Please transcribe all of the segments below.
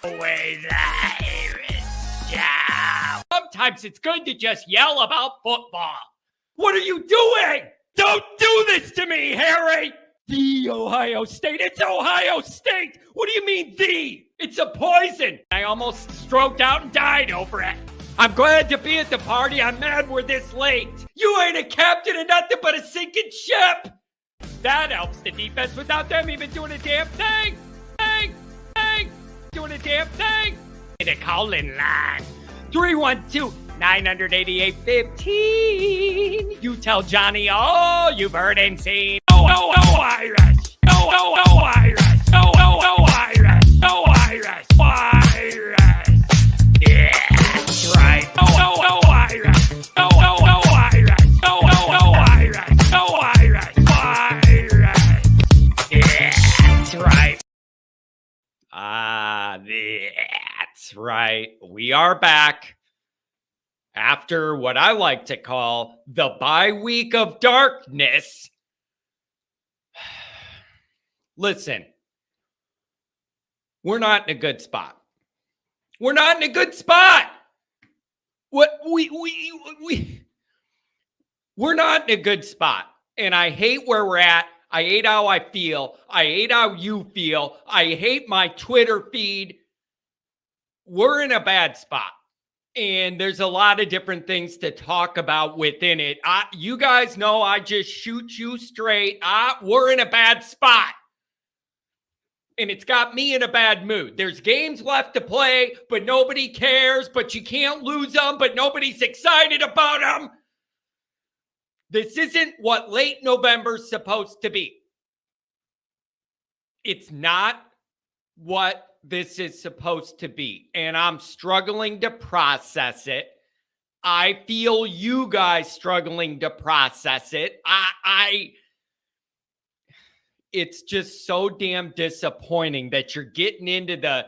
Always sometimes it's good to just yell about football. What are you doing? Don't do this to me, Harry! The Ohio State. It's Ohio State! What do you mean, the? It's a poison! I almost stroked out and died over it. I'm glad to be at the party. I'm mad we're this late. You ain't a captain of nothing but a sinking ship! That helps the defense without them even doing a damn thing! Doing a damn thing! The call-in line. 312-988-15. You tell Johnny all you've heard and seen. Oh, Irish! Oh, Irish! Oh, Irish! Oh, Irish! Irish! Yeah, that's right. Oh, Irish! Oh, Irish! Oh, Irish! Oh, Irish! Irish! Yeah, that's right. That's right. We are back after what I like to call the bye week of darkness. Listen, we're not in a good spot. We're not in a good spot. We're not in a good spot. And I hate where we're at. I hate how I feel. I hate how you feel. I hate my Twitter feed. We're in a bad spot. And there's a lot of different things to talk about within it. You guys know I just shoot you straight. We're in a bad spot. And it's got me in a bad mood. There's games left to play, but nobody cares. But you can't lose them, but nobody's excited about them. This isn't what late November's supposed to be. It's not what this is supposed to be. And I'm struggling to process it. I feel you guys struggling to process it. It's just so damn disappointing that you're getting into the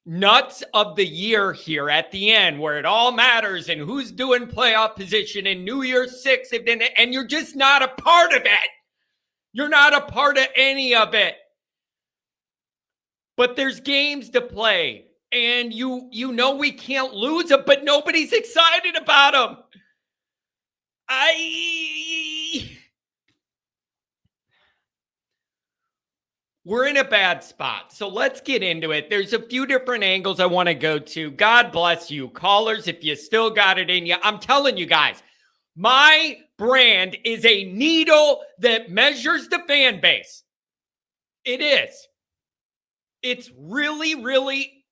nuts of the year here at the end where it all matters and who's doing playoff position and New Year's Six, and you're just not a part of it. You're not a part of any of it. But there's games to play, and you know we can't lose them, but nobody's excited about them. We're in a bad spot, so let's get into it. There's a few different angles I want to go to. God bless you, callers, if you still got it in you. I'm telling you guys, my brand is a needle that measures the fan base. It is. It's really, really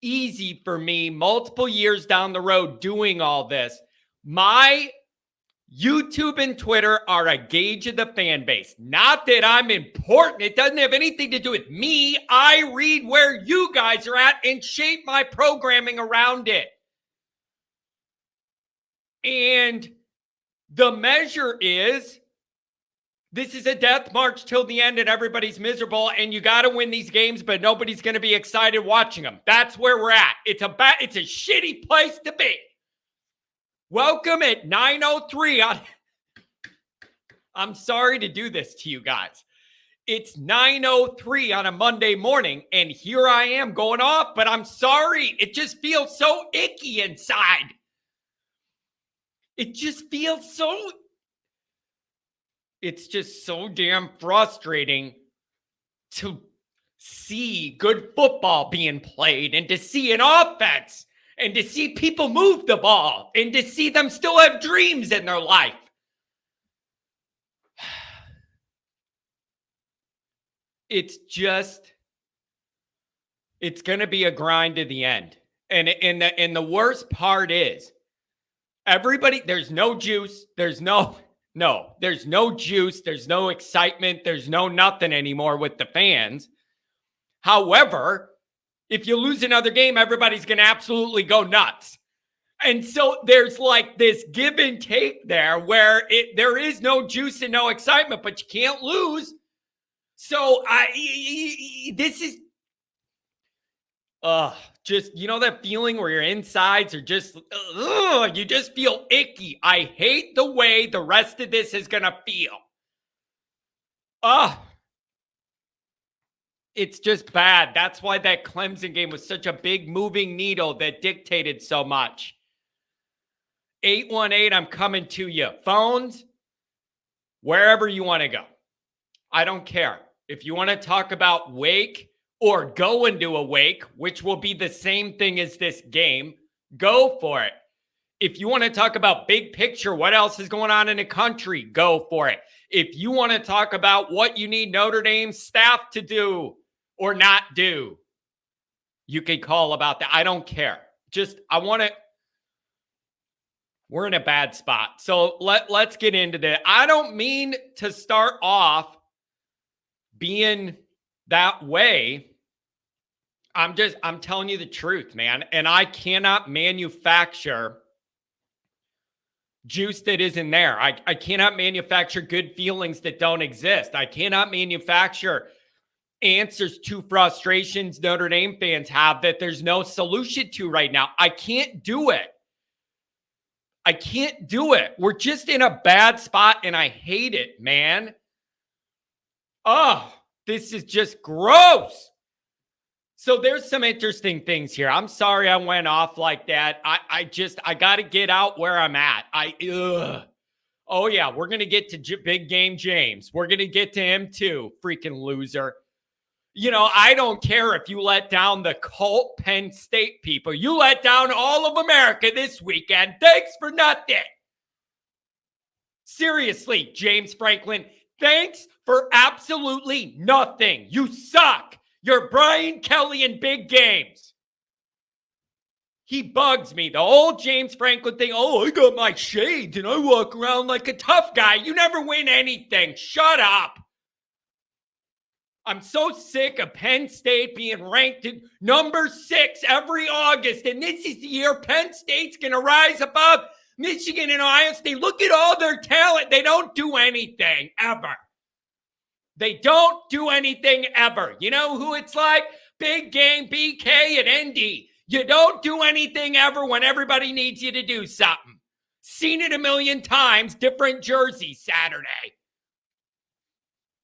easy for me multiple years down the road doing all this. My YouTube and Twitter are a gauge of the fan base. Not that I'm important. It doesn't have anything to do with me. I read where you guys are at and shape my programming around it. And the measure is, this is a death march till the end and everybody's miserable and you got to win these games, but nobody's going to be excited watching them. That's where we're at. It's a shitty place to be. Welcome at 9:03. I'm sorry to do this to you guys. It's 9:03 on a Monday morning, and here I am going off, but I'm sorry. It just feels so icky inside. It just feels so... It's just so damn frustrating to see good football being played and to see an offense and to see people move the ball and to see them still have dreams in their life. It's going to be a grind to the end. And the worst part is everybody, there's no juice. There's no juice. There's no excitement. There's no nothing anymore with the fans. However, if you lose another game, everybody's going to absolutely go nuts. And so there's like this give and take there where there is no juice and no excitement, but you can't lose. So this is just, you know, that feeling where your insides are just, you just feel icky. I hate the way the rest of this is going to feel. It's just bad. That's why that Clemson game was such a big moving needle that dictated so much. 818, I'm coming to you. Phones, wherever you want to go. I don't care. If you want to talk about Wake or go into a Wake, which will be the same thing as this game, go for it. If you want to talk about big picture, what else is going on in the country, go for it. If you want to talk about what you need Notre Dame staff to do or not do, you can call about that. I don't care. We're in a bad spot. So let's get into that. I don't mean to start off being that way. I'm telling you the truth, man. And I cannot manufacture juice that isn't there. I cannot manufacture good feelings that don't exist. I cannot manufacture answers to frustrations Notre Dame fans have that there's no solution to right now. I can't do it. I can't do it. We're just in a bad spot and I hate it, man. Oh, this is just gross. So there's some interesting things here. I'm sorry I went off like that. I got to get out where I'm at. Oh, yeah, we're going to get to Big Game James. We're going to get to him too, freaking loser. You know, I don't care if you let down the cult Penn State people. You let down all of America this weekend. Thanks for nothing. Seriously, James Franklin, thanks for absolutely nothing. You suck. You're Brian Kelly in big games. He bugs me. The old James Franklin thing. Oh, I got my shades and I walk around like a tough guy. You never win anything. Shut up. I'm so sick of Penn State being ranked at number 6 every August. And this is the year Penn State's going to rise above Michigan and Ohio State. Look at all their talent. They don't do anything ever. They don't do anything ever. You know who it's like? Big Game BK and ND. You don't do anything ever when everybody needs you to do something. Seen it a million times, different jersey Saturday.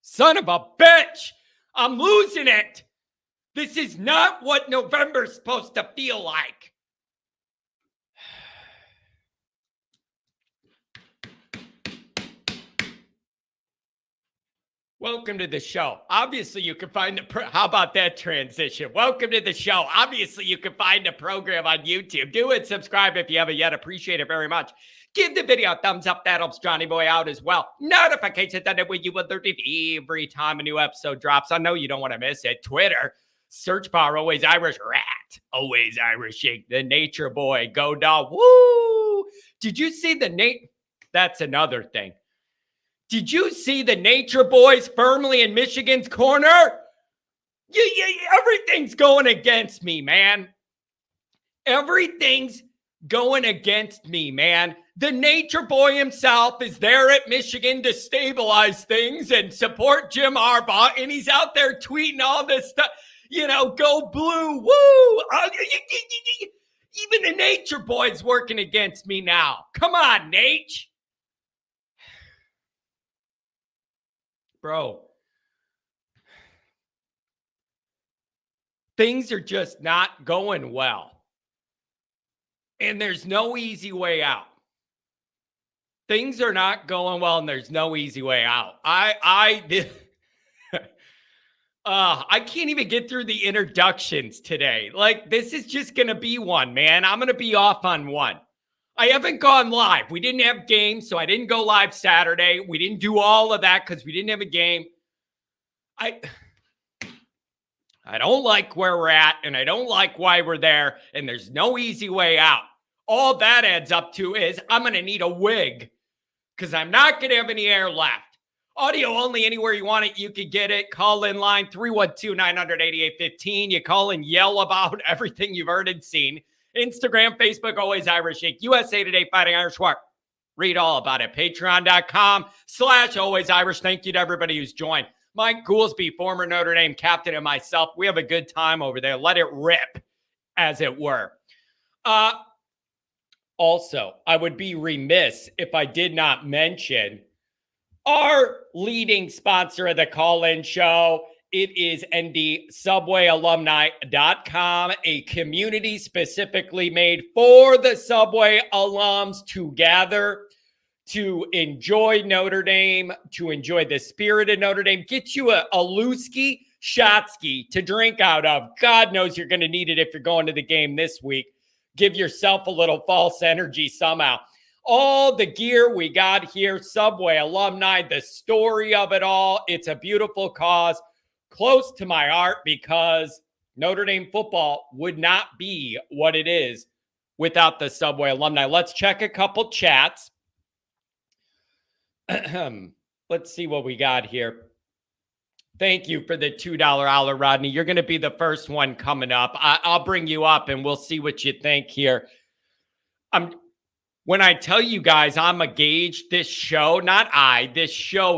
Son of a bitch. I'm losing it. This is not what November's supposed to feel like. Welcome to the show. Obviously, you can find how about that transition? Welcome to the show. Obviously, you can find the program on YouTube. Do it. Subscribe if you haven't yet. Appreciate it very much. Give the video a thumbs up. That helps Johnny Boy out as well. Notifications that way you will alert every time a new episode drops. I know you don't want to miss it. Twitter, search bar, Always Irish Rat. Always Irish Shake. The Nature Boy. Go dog. Woo! Did you see That's another thing. Did you see the Nature Boys firmly in Michigan's corner? Everything's going against me, man. Everything's going against me, man. The Nature Boy himself is there at Michigan to stabilize things and support Jim Harbaugh, and he's out there tweeting all this stuff. You know, go blue, woo! Even the Nature Boy's working against me now. Come on, Nate. Bro, things are just not going well. And there's no easy way out. Things are not going well and there's no easy way out. I can't even get through the introductions today. Like, this is just going to be one, man. I'm going to be off on one. I haven't gone live. We didn't have games, so I didn't go live Saturday. We didn't do all of that because we didn't have a game. I don't like where we're at, and I don't like why we're there, and there's no easy way out. All that adds up to is I'm going to need a wig because I'm not going to have any air left. Audio only, anywhere you want it, you can get it. Call in line 312-900-8815. You call and yell about everything you've heard and seen. Instagram, Facebook, Always Irish Shake, USA Today, Fighting Irish War. Read all about it. Patreon.com/Always Irish. Thank you to everybody who's joined. Mike Goolsby, former Notre Dame captain, and myself, we have a good time over there. Let it rip, as it were. Also, I would be remiss if I did not mention our leading sponsor of the call-in show it is ndsubwayalumni.com, a community specifically made for the Subway alums to gather, to enjoy Notre Dame, to enjoy the spirit of Notre Dame, get you a Lewski Shotsky to drink out of. God knows you're going to need it if you're going to the game this week. Give yourself a little false energy somehow. All the gear we got here, Subway alumni, the story of it all. It's a beautiful cause, close to my heart, because Notre Dame football would not be what it is without the Subway alumni. Let's check a couple chats. Let's see what we got here. Thank you for the $2 hour, Rodney. You're going to be the first one coming up. I'll bring you up and we'll see what you think here. When I tell you guys I'm a gauge, this show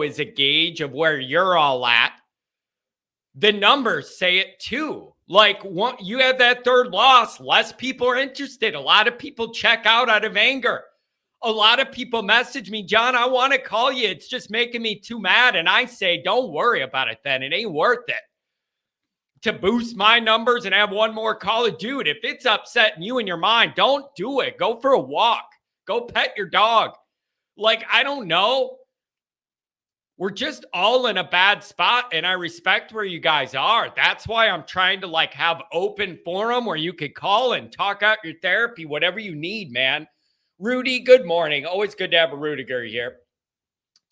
is a gauge of where you're all at. The numbers say it too. Like, you have that third loss, less people are interested. A lot of people check out of anger. A lot of people message me, John, I want to call you. It's just making me too mad. And I say, don't worry about it then. It ain't worth it to boost my numbers and have one more caller. Dude, if it's upsetting you in your mind, don't do it. Go for a walk. Go pet your dog. Like, I don't know. We're just all in a bad spot, and I respect where you guys are. That's why I'm trying to have open forum where you could call and talk out your therapy, whatever you need, man. Rudy, good morning. Always good to have a Rudiger here.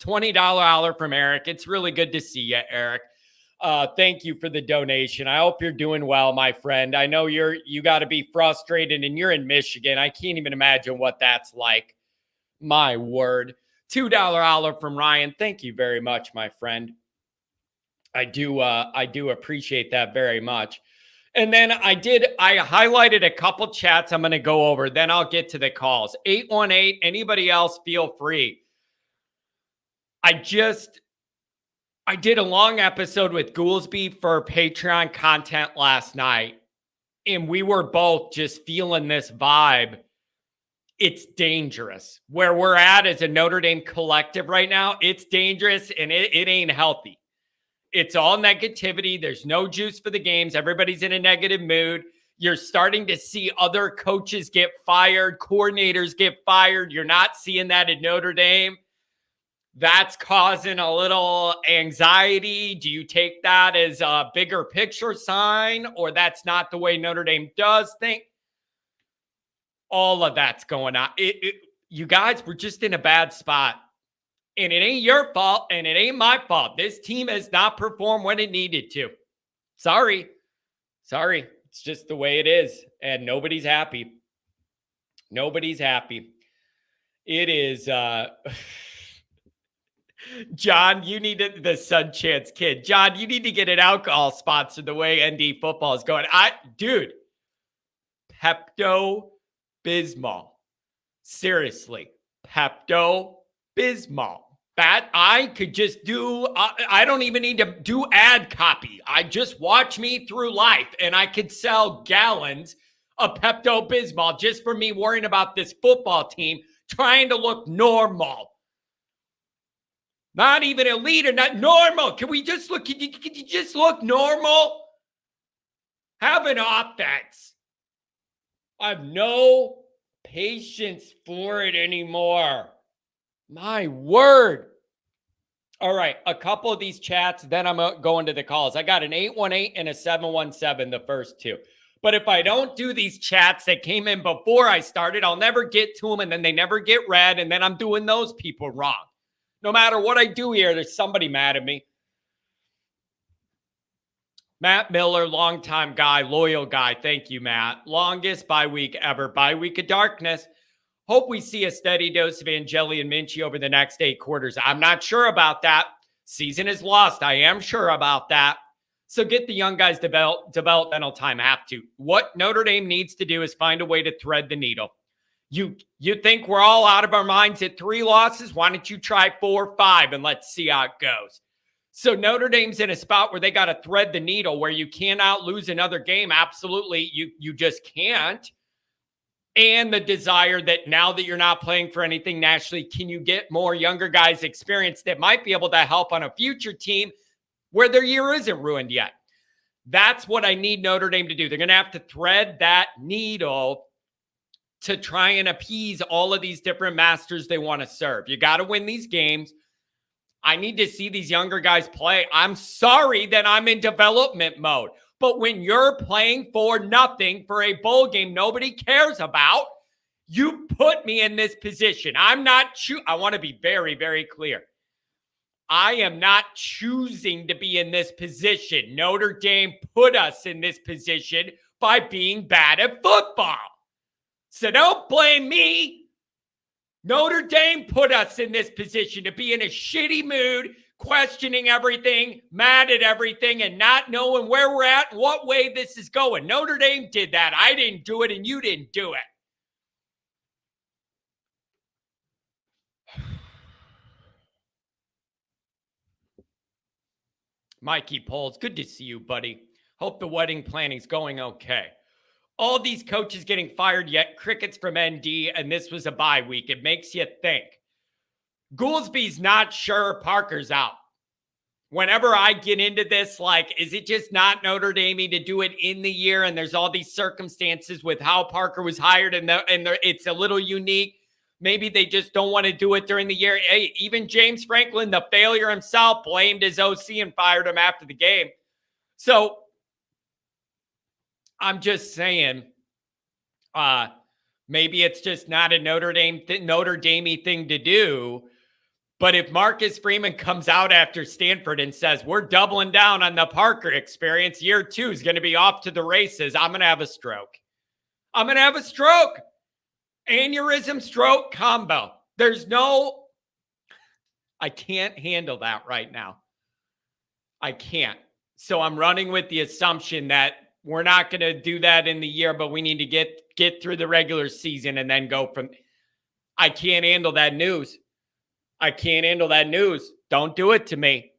$20 hour from Eric. It's really good to see you, Eric. Thank you for the donation. I hope you're doing well, my friend. I know you got to be frustrated, and you're in Michigan. I can't even imagine what that's like. My word. $2 hour from Ryan. Thank you very much, my friend. I do appreciate that very much. And then I highlighted a couple chats I'm going to go over. Then I'll get to the calls. 818, anybody else, feel free. I did a long episode with Goolsby for Patreon content last night, and we were both just feeling this vibe. It's dangerous. Where we're at as a Notre Dame collective right now, it's dangerous, and it ain't healthy. It's all negativity. There's no juice for the games. Everybody's in a negative mood. You're starting to see other coaches get fired, coordinators get fired. You're not seeing that at Notre Dame. That's causing a little anxiety. Do you take that as a bigger picture sign, or that's not the way Notre Dame does think? All of that's going on. You guys, we're just in a bad spot. And it ain't your fault, and it ain't my fault. This team has not performed when it needed to. Sorry. It's just the way it is. And nobody's happy. Nobody's happy. It is... John, you need the Sun Chance kid. John, you need to get an alcohol sponsor the way ND football is going. Dude, Pepto-Bismol. Seriously, Pepto-Bismol. That I could just do. I don't even need to do ad copy. I just watch me through life, and I could sell gallons of Pepto-Bismol just for me worrying about this football team trying to look normal. Not even elite or not normal. Can you just look normal? Have an offense. I have no patience for it anymore. My word. All right, a couple of these chats, then I'm going to the calls. I got an 818 and a 717, the first two. But if I don't do these chats that came in before I started, I'll never get to them, and then they never get read, and then I'm doing those people wrong. No matter what I do here, there's somebody mad at me. Matt Miller, longtime guy, loyal guy. Thank you, Matt. Longest bye week ever. Bye week of darkness. Hope we see a steady dose of Angeli and Minchie over the next 8 quarters. I'm not sure about that. Season is lost. I am sure about that. So get the young guys developmental time. Have to. What Notre Dame needs to do is find a way to thread the needle. You think we're all out of our minds at 3 losses? Why don't you try 4 or 5 and let's see how it goes? So Notre Dame's in a spot where they got to thread the needle, where you cannot lose another game. Absolutely. You just can't. And the desire that now that you're not playing for anything nationally, can you get more younger guys experience that might be able to help on a future team where their year isn't ruined yet. That's what I need Notre Dame to do. They're going to have to thread that needle to try and appease all of these different masters they want to serve. You got to win these games. I need to see these younger guys play. I'm sorry that I'm in development mode, but when you're playing for nothing for a bowl game nobody cares about, you put me in this position. I want to be very, very clear. I am not choosing to be in this position. Notre Dame put us in this position by being bad at football. So don't blame me. Notre Dame put us in this position to be in a shitty mood, questioning everything, mad at everything, and not knowing where we're at and what way this is going. Notre Dame did that. I didn't do it, and you didn't do it. Mikey Poles, good to see you, buddy. Hope the wedding planning's going okay. All these coaches getting fired yet, crickets from ND, and this was a bye week. It makes you think. Goolsby's not sure Parker's out. Whenever I get into this, like, is it just not Notre Dame to do it in the year? And there's all these circumstances with how Parker was hired, and it's a little unique. Maybe they just don't want to do it during the year. Hey, even James Franklin, the failure himself, blamed his OC and fired him after the game. So I'm just saying, maybe it's just not a Notre Dame-y thing to do. But if Marcus Freeman comes out after Stanford and says, we're doubling down on the Parker experience, year 2 is going to be off to the races, I'm going to have a stroke. I'm going to have a stroke. Aneurysm stroke combo. I can't handle that right now. I can't. So I'm running with the assumption that we're not going to do that in the year, but we need to get through the regular season and then go from. I can't handle that news. I can't handle that news. Don't do it to me.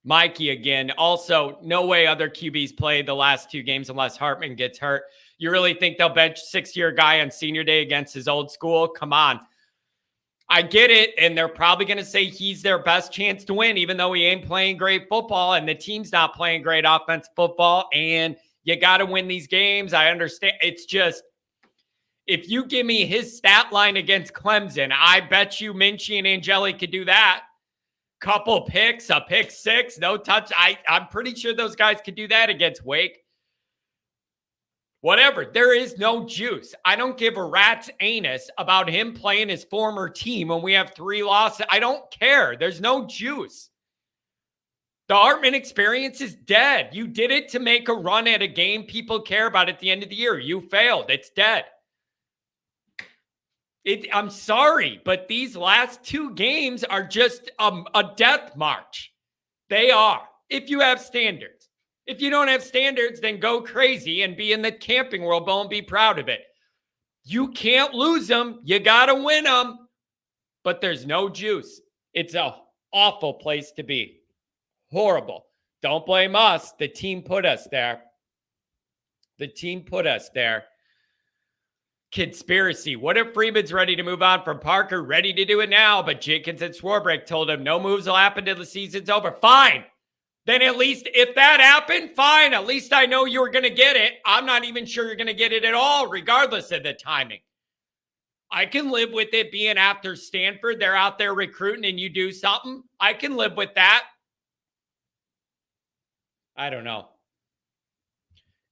Mikey again. Also, no way other QBs play the last 2 games unless Hartman gets hurt. You really think they'll bench 6-year guy on senior day against his old school? Come on. I get it, and they're probably going to say he's their best chance to win, even though he ain't playing great football and the team's not playing great offensive football, and you got to win these games. I understand. It's just, if you give me his stat line against Clemson, I bet you Minchie and Angeli could do that. Couple picks, a pick 6, no touch. I'm pretty sure those guys could do that against Wake. Whatever. There is no juice. I don't give a rat's anus about him playing his former team when we have 3 losses. I don't care. There's no juice. The Hartman experience is dead. You did it to make a run at a game people care about at the end of the year. You failed. It's dead. I'm sorry, but these last 2 games are just a death march. They are. If you have standards. If you don't have standards, then go crazy and be in the camping world, but don't be proud of it. You can't lose them. You got to win them. But there's no juice. It's an awful place to be. Horrible. Don't blame us. The team put us there. The team put us there. Conspiracy. What if Freeman's ready to move on from Parker? Ready to do it now, but Jenkins and Swarbrick told him no moves will happen till the season's over. Fine. Then at least if that happened, fine. At least I know you were going to get it. I'm not even sure you're going to get it at all, regardless of the timing. I can live with it being after Stanford. They're out there recruiting and you do something. I can live with that. I don't know.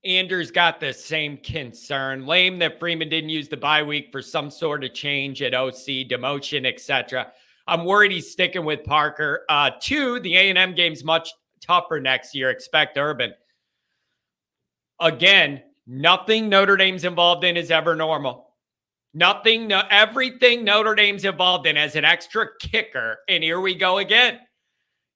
Anders got the same concern. Lame that Freeman didn't use the bye week for some sort of change at OC, demotion, etc. I'm worried he's sticking with Parker. 2, the A&M game's much tougher next year. Expect Urban. Again, nothing Notre Dame's involved in is ever normal. Everything Notre Dame's involved in as an extra kicker. And here we go again.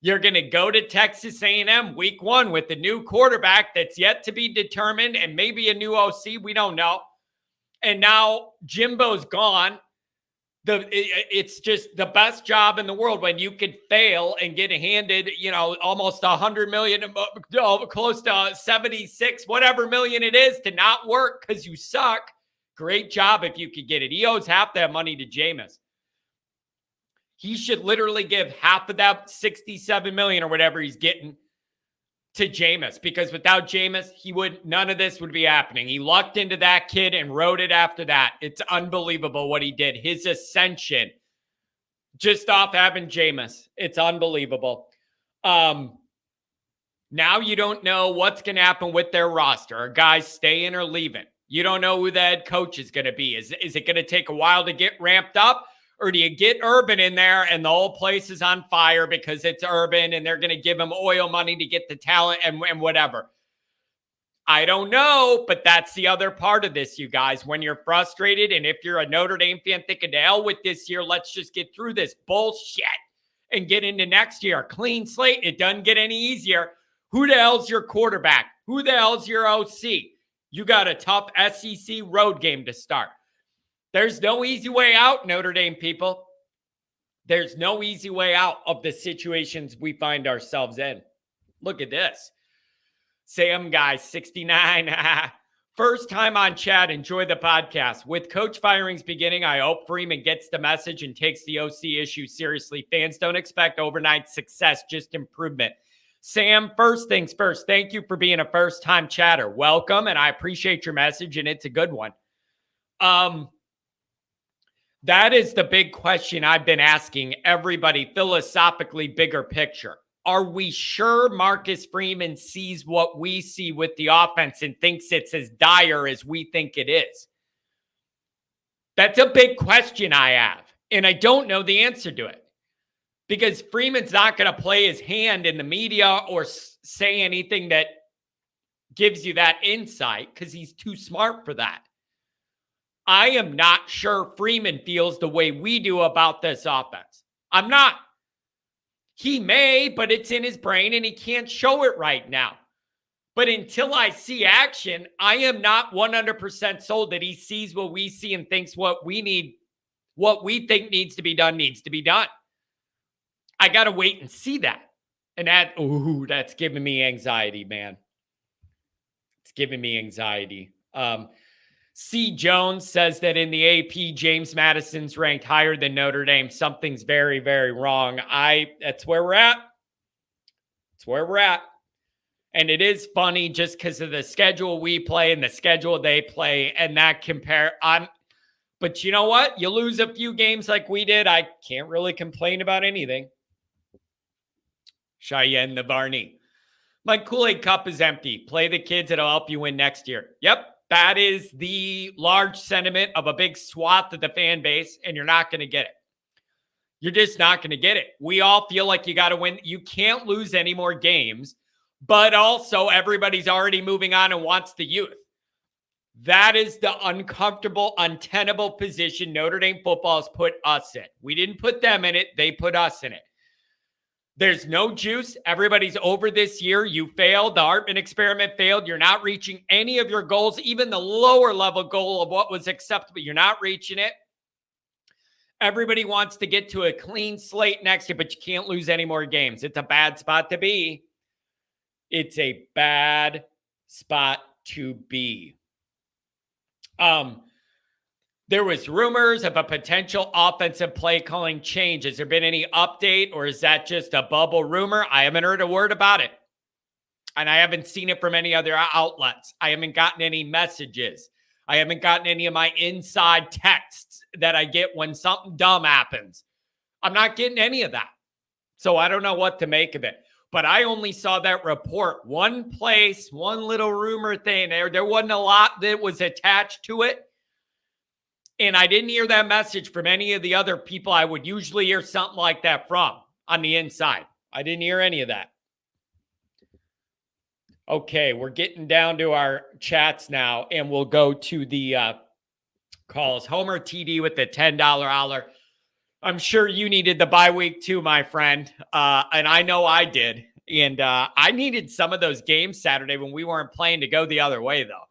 You're going to go to Texas A&M week 1 with the new quarterback that's yet to be determined and maybe a new OC. We don't know. And now Jimbo's gone. It's just the best job in the world when you could fail and get handed, almost $100 million, close to 76, whatever million it is to not work because you suck. Great job if you could get it. He owes half that money to Jameis. He should literally give half of that 67 million or whatever he's getting to Jameis, because without Jameis, none of this would be happening. He lucked into that kid and rode it after that. It's unbelievable what he did. His ascension just off having Jameis. It's unbelievable. Now you don't know what's going to happen with their roster. Are guys staying or leaving? You don't know who the head coach is going to be. Is it going to take a while to get ramped up? Or do you get Urban in there and the whole place is on fire because it's Urban and they're going to give him oil money to get the talent and whatever? I don't know, but that's the other part of this, you guys. When you're frustrated, and if you're a Notre Dame fan thinking, to hell with this year, let's just get through this bullshit and get into next year. Clean slate. It doesn't get any easier. Who the hell's your quarterback? Who the hell's your OC? You got a tough SEC road game to start. There's no easy way out, Notre Dame people. There's no easy way out of the situations we find ourselves in. Look at this. Sam Guy, 69. First time on chat. Enjoy the podcast. With coach firings beginning, I hope Freeman gets the message and takes the OC issue seriously. Fans don't expect overnight success, just improvement. Sam, first things first, thank you for being a first-time chatter. Welcome, and I appreciate your message, and it's a good one. That is the big question I've been asking everybody, philosophically, bigger picture. Are we sure Marcus Freeman sees what we see with the offense and thinks it's as dire as we think it is? That's a big question I have, and I don't know the answer to it. Because Freeman's not going to play his hand in the media or say anything that gives you that insight because he's too smart for that. I am not sure Freeman feels the way we do about this offense. I'm not. He may, but it's in his brain and he can't show it right now. But until I see action, I am not 100% sold that he sees what we see and thinks what we think needs to be done needs to be done. I got to wait and see that. And that's giving me anxiety, man. It's giving me anxiety. C. Jones says that in the AP, James Madison's ranked higher than Notre Dame. Something's very, very wrong. That's where we're at. That's where we're at. And it is funny just because of the schedule we play and the schedule they play and that compare. But you know what? You lose a few games like we did. I can't really complain about anything. Cheyenne Navarni. My Kool-Aid cup is empty. Play the kids. It'll help you win next year. Yep. That is the large sentiment of a big swath of the fan base, and you're not going to get it. You're just not going to get it. We all feel like you got to win. You can't lose any more games, but also everybody's already moving on and wants the youth. That is the uncomfortable, untenable position Notre Dame football has put us in. We didn't put them in it. They put us in it. There's no juice. Everybody's over this year. You failed. The Hartman experiment failed. You're not reaching any of your goals, even the lower level goal of what was acceptable. You're not reaching it. Everybody wants to get to a clean slate next year, but you can't lose any more games. It's a bad spot to be. It's a bad spot to be. There was rumors of a potential offensive play calling change. Has there been any update, or is that just a bubble rumor? I haven't heard a word about it. And I haven't seen it from any other outlets. I haven't gotten any messages. I haven't gotten any of my inside texts that I get when something dumb happens. I'm not getting any of that. So I don't know what to make of it. But I only saw that report one place, one little rumor thing. There wasn't a lot that was attached to it. And I didn't hear that message from any of the other people I would usually hear something like that from on the inside. I didn't hear any of that. Okay, we're getting down to our chats now, and we'll go to the calls. Homer TD with the $10 holler. I'm sure you needed the bye week too, my friend. And I know I did. And I needed some of those games Saturday when we weren't playing to go the other way, though.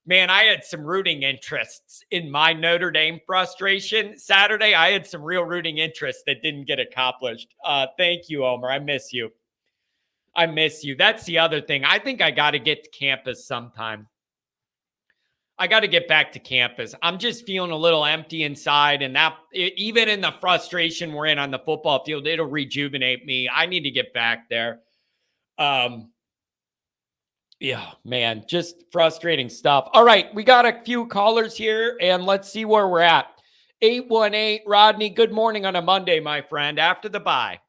Man, I had some rooting interests in my Notre Dame frustration. Saturday, I had some real rooting interests that didn't get accomplished. Thank you, Omer. I miss you. That's the other thing. I think I got to get to campus sometime. I got to get back to campus. I'm just feeling a little empty inside, and that even in the frustration we're in on the football field, it'll rejuvenate me. I need to get back there. Yeah, man, just frustrating stuff. All right, we got a few callers here, and let's see where we're at. 818 Rodney, good morning on a Monday, my friend, after the bye.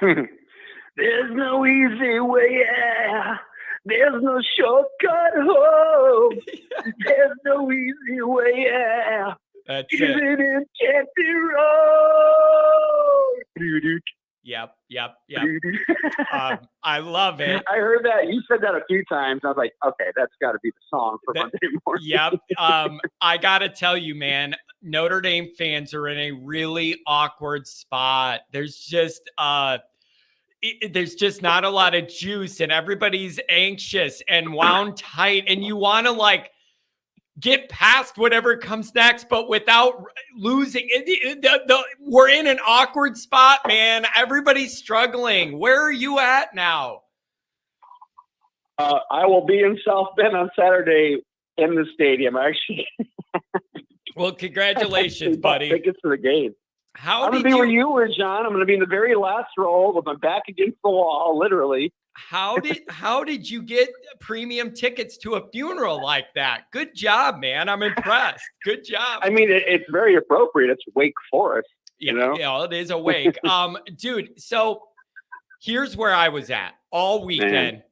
There's no easy way out. There's no shortcut home. There's no easy way out. That's Is it. it an empty road? Yep. I love it. I heard that. You said that a few times. I was like, okay, that's got to be the song for Monday morning. Yep. I got to tell you, man, Notre Dame fans are in a really awkward spot. There's just not a lot of juice, and everybody's anxious and wound tight, and you want to like get past whatever comes next, but without losing. We're in an awkward spot, man. Everybody's struggling. Where are you at now? I will be in South Bend on Saturday in the stadium, actually. Well, congratulations, buddy. Tickets to the game. I'm going to be where you were, John. I'm going to be in the very last row with my back against the wall, literally. How did you get premium tickets to a funeral like that? Good job, man. I'm impressed. Good job. I mean, it's very appropriate. It's Wake Forest. Yeah, it is a Wake. Dude, so here's where I was at all weekend. Man.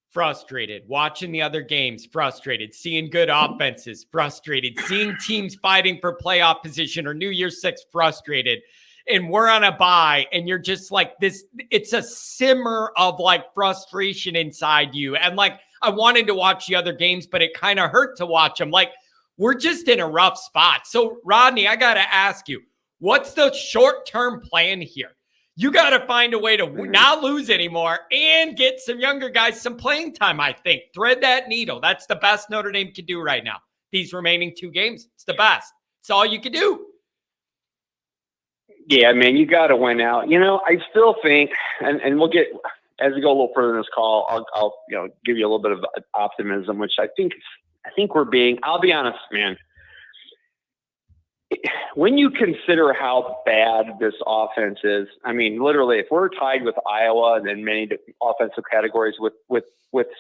Frustrated, watching the other games, frustrated, seeing good offenses, frustrated, seeing teams fighting for playoff position or New Year's Six, frustrated. And we're on a bye, and you're just like this. It's a simmer of like frustration inside you. And like, I wanted to watch the other games, but it kind of hurt to watch them. Like, we're just in a rough spot. So, Rodney, I got to ask you, what's the short-term plan here? You got to find a way to not lose anymore and get some younger guys some playing time, I think. Thread that needle. That's the best Notre Dame can do right now. These remaining 2 games, it's the best. It's all you can do. Yeah, man, you got to win out. I still think, and we'll get, as we go a little further in this call, I'll give you a little bit of optimism, which I think we're being. I'll be honest, man. When you consider how bad this offense is, I mean, literally, if we're tied with Iowa and in many offensive categories with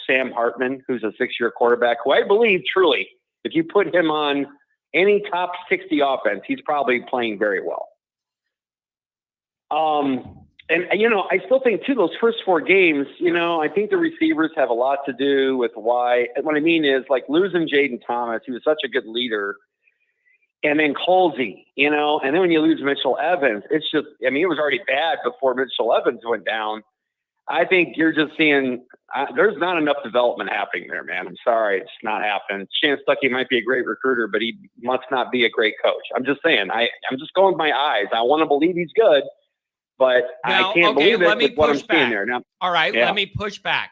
Sam Hartman, who's a 6-year quarterback, who I believe truly, if you put him on any top 60 offense, he's probably playing very well. I still think too, those first 4 games, I think the receivers have a lot to do with why. What I mean is, like, losing Jaden Thomas, he was such a good leader. And then Colsey, and then when you lose Mitchell Evans, it's just, I mean, it was already bad before Mitchell Evans went down. I think you're just seeing, there's not enough development happening there, man. I'm sorry. It's not happening. Chance Stuckey might be a great recruiter, but he must not be a great coach. I'm just saying, I'm just going with my eyes. I want to believe he's good, but now, I can't believe it with what I'm seeing there. Now, all right, Let me push back.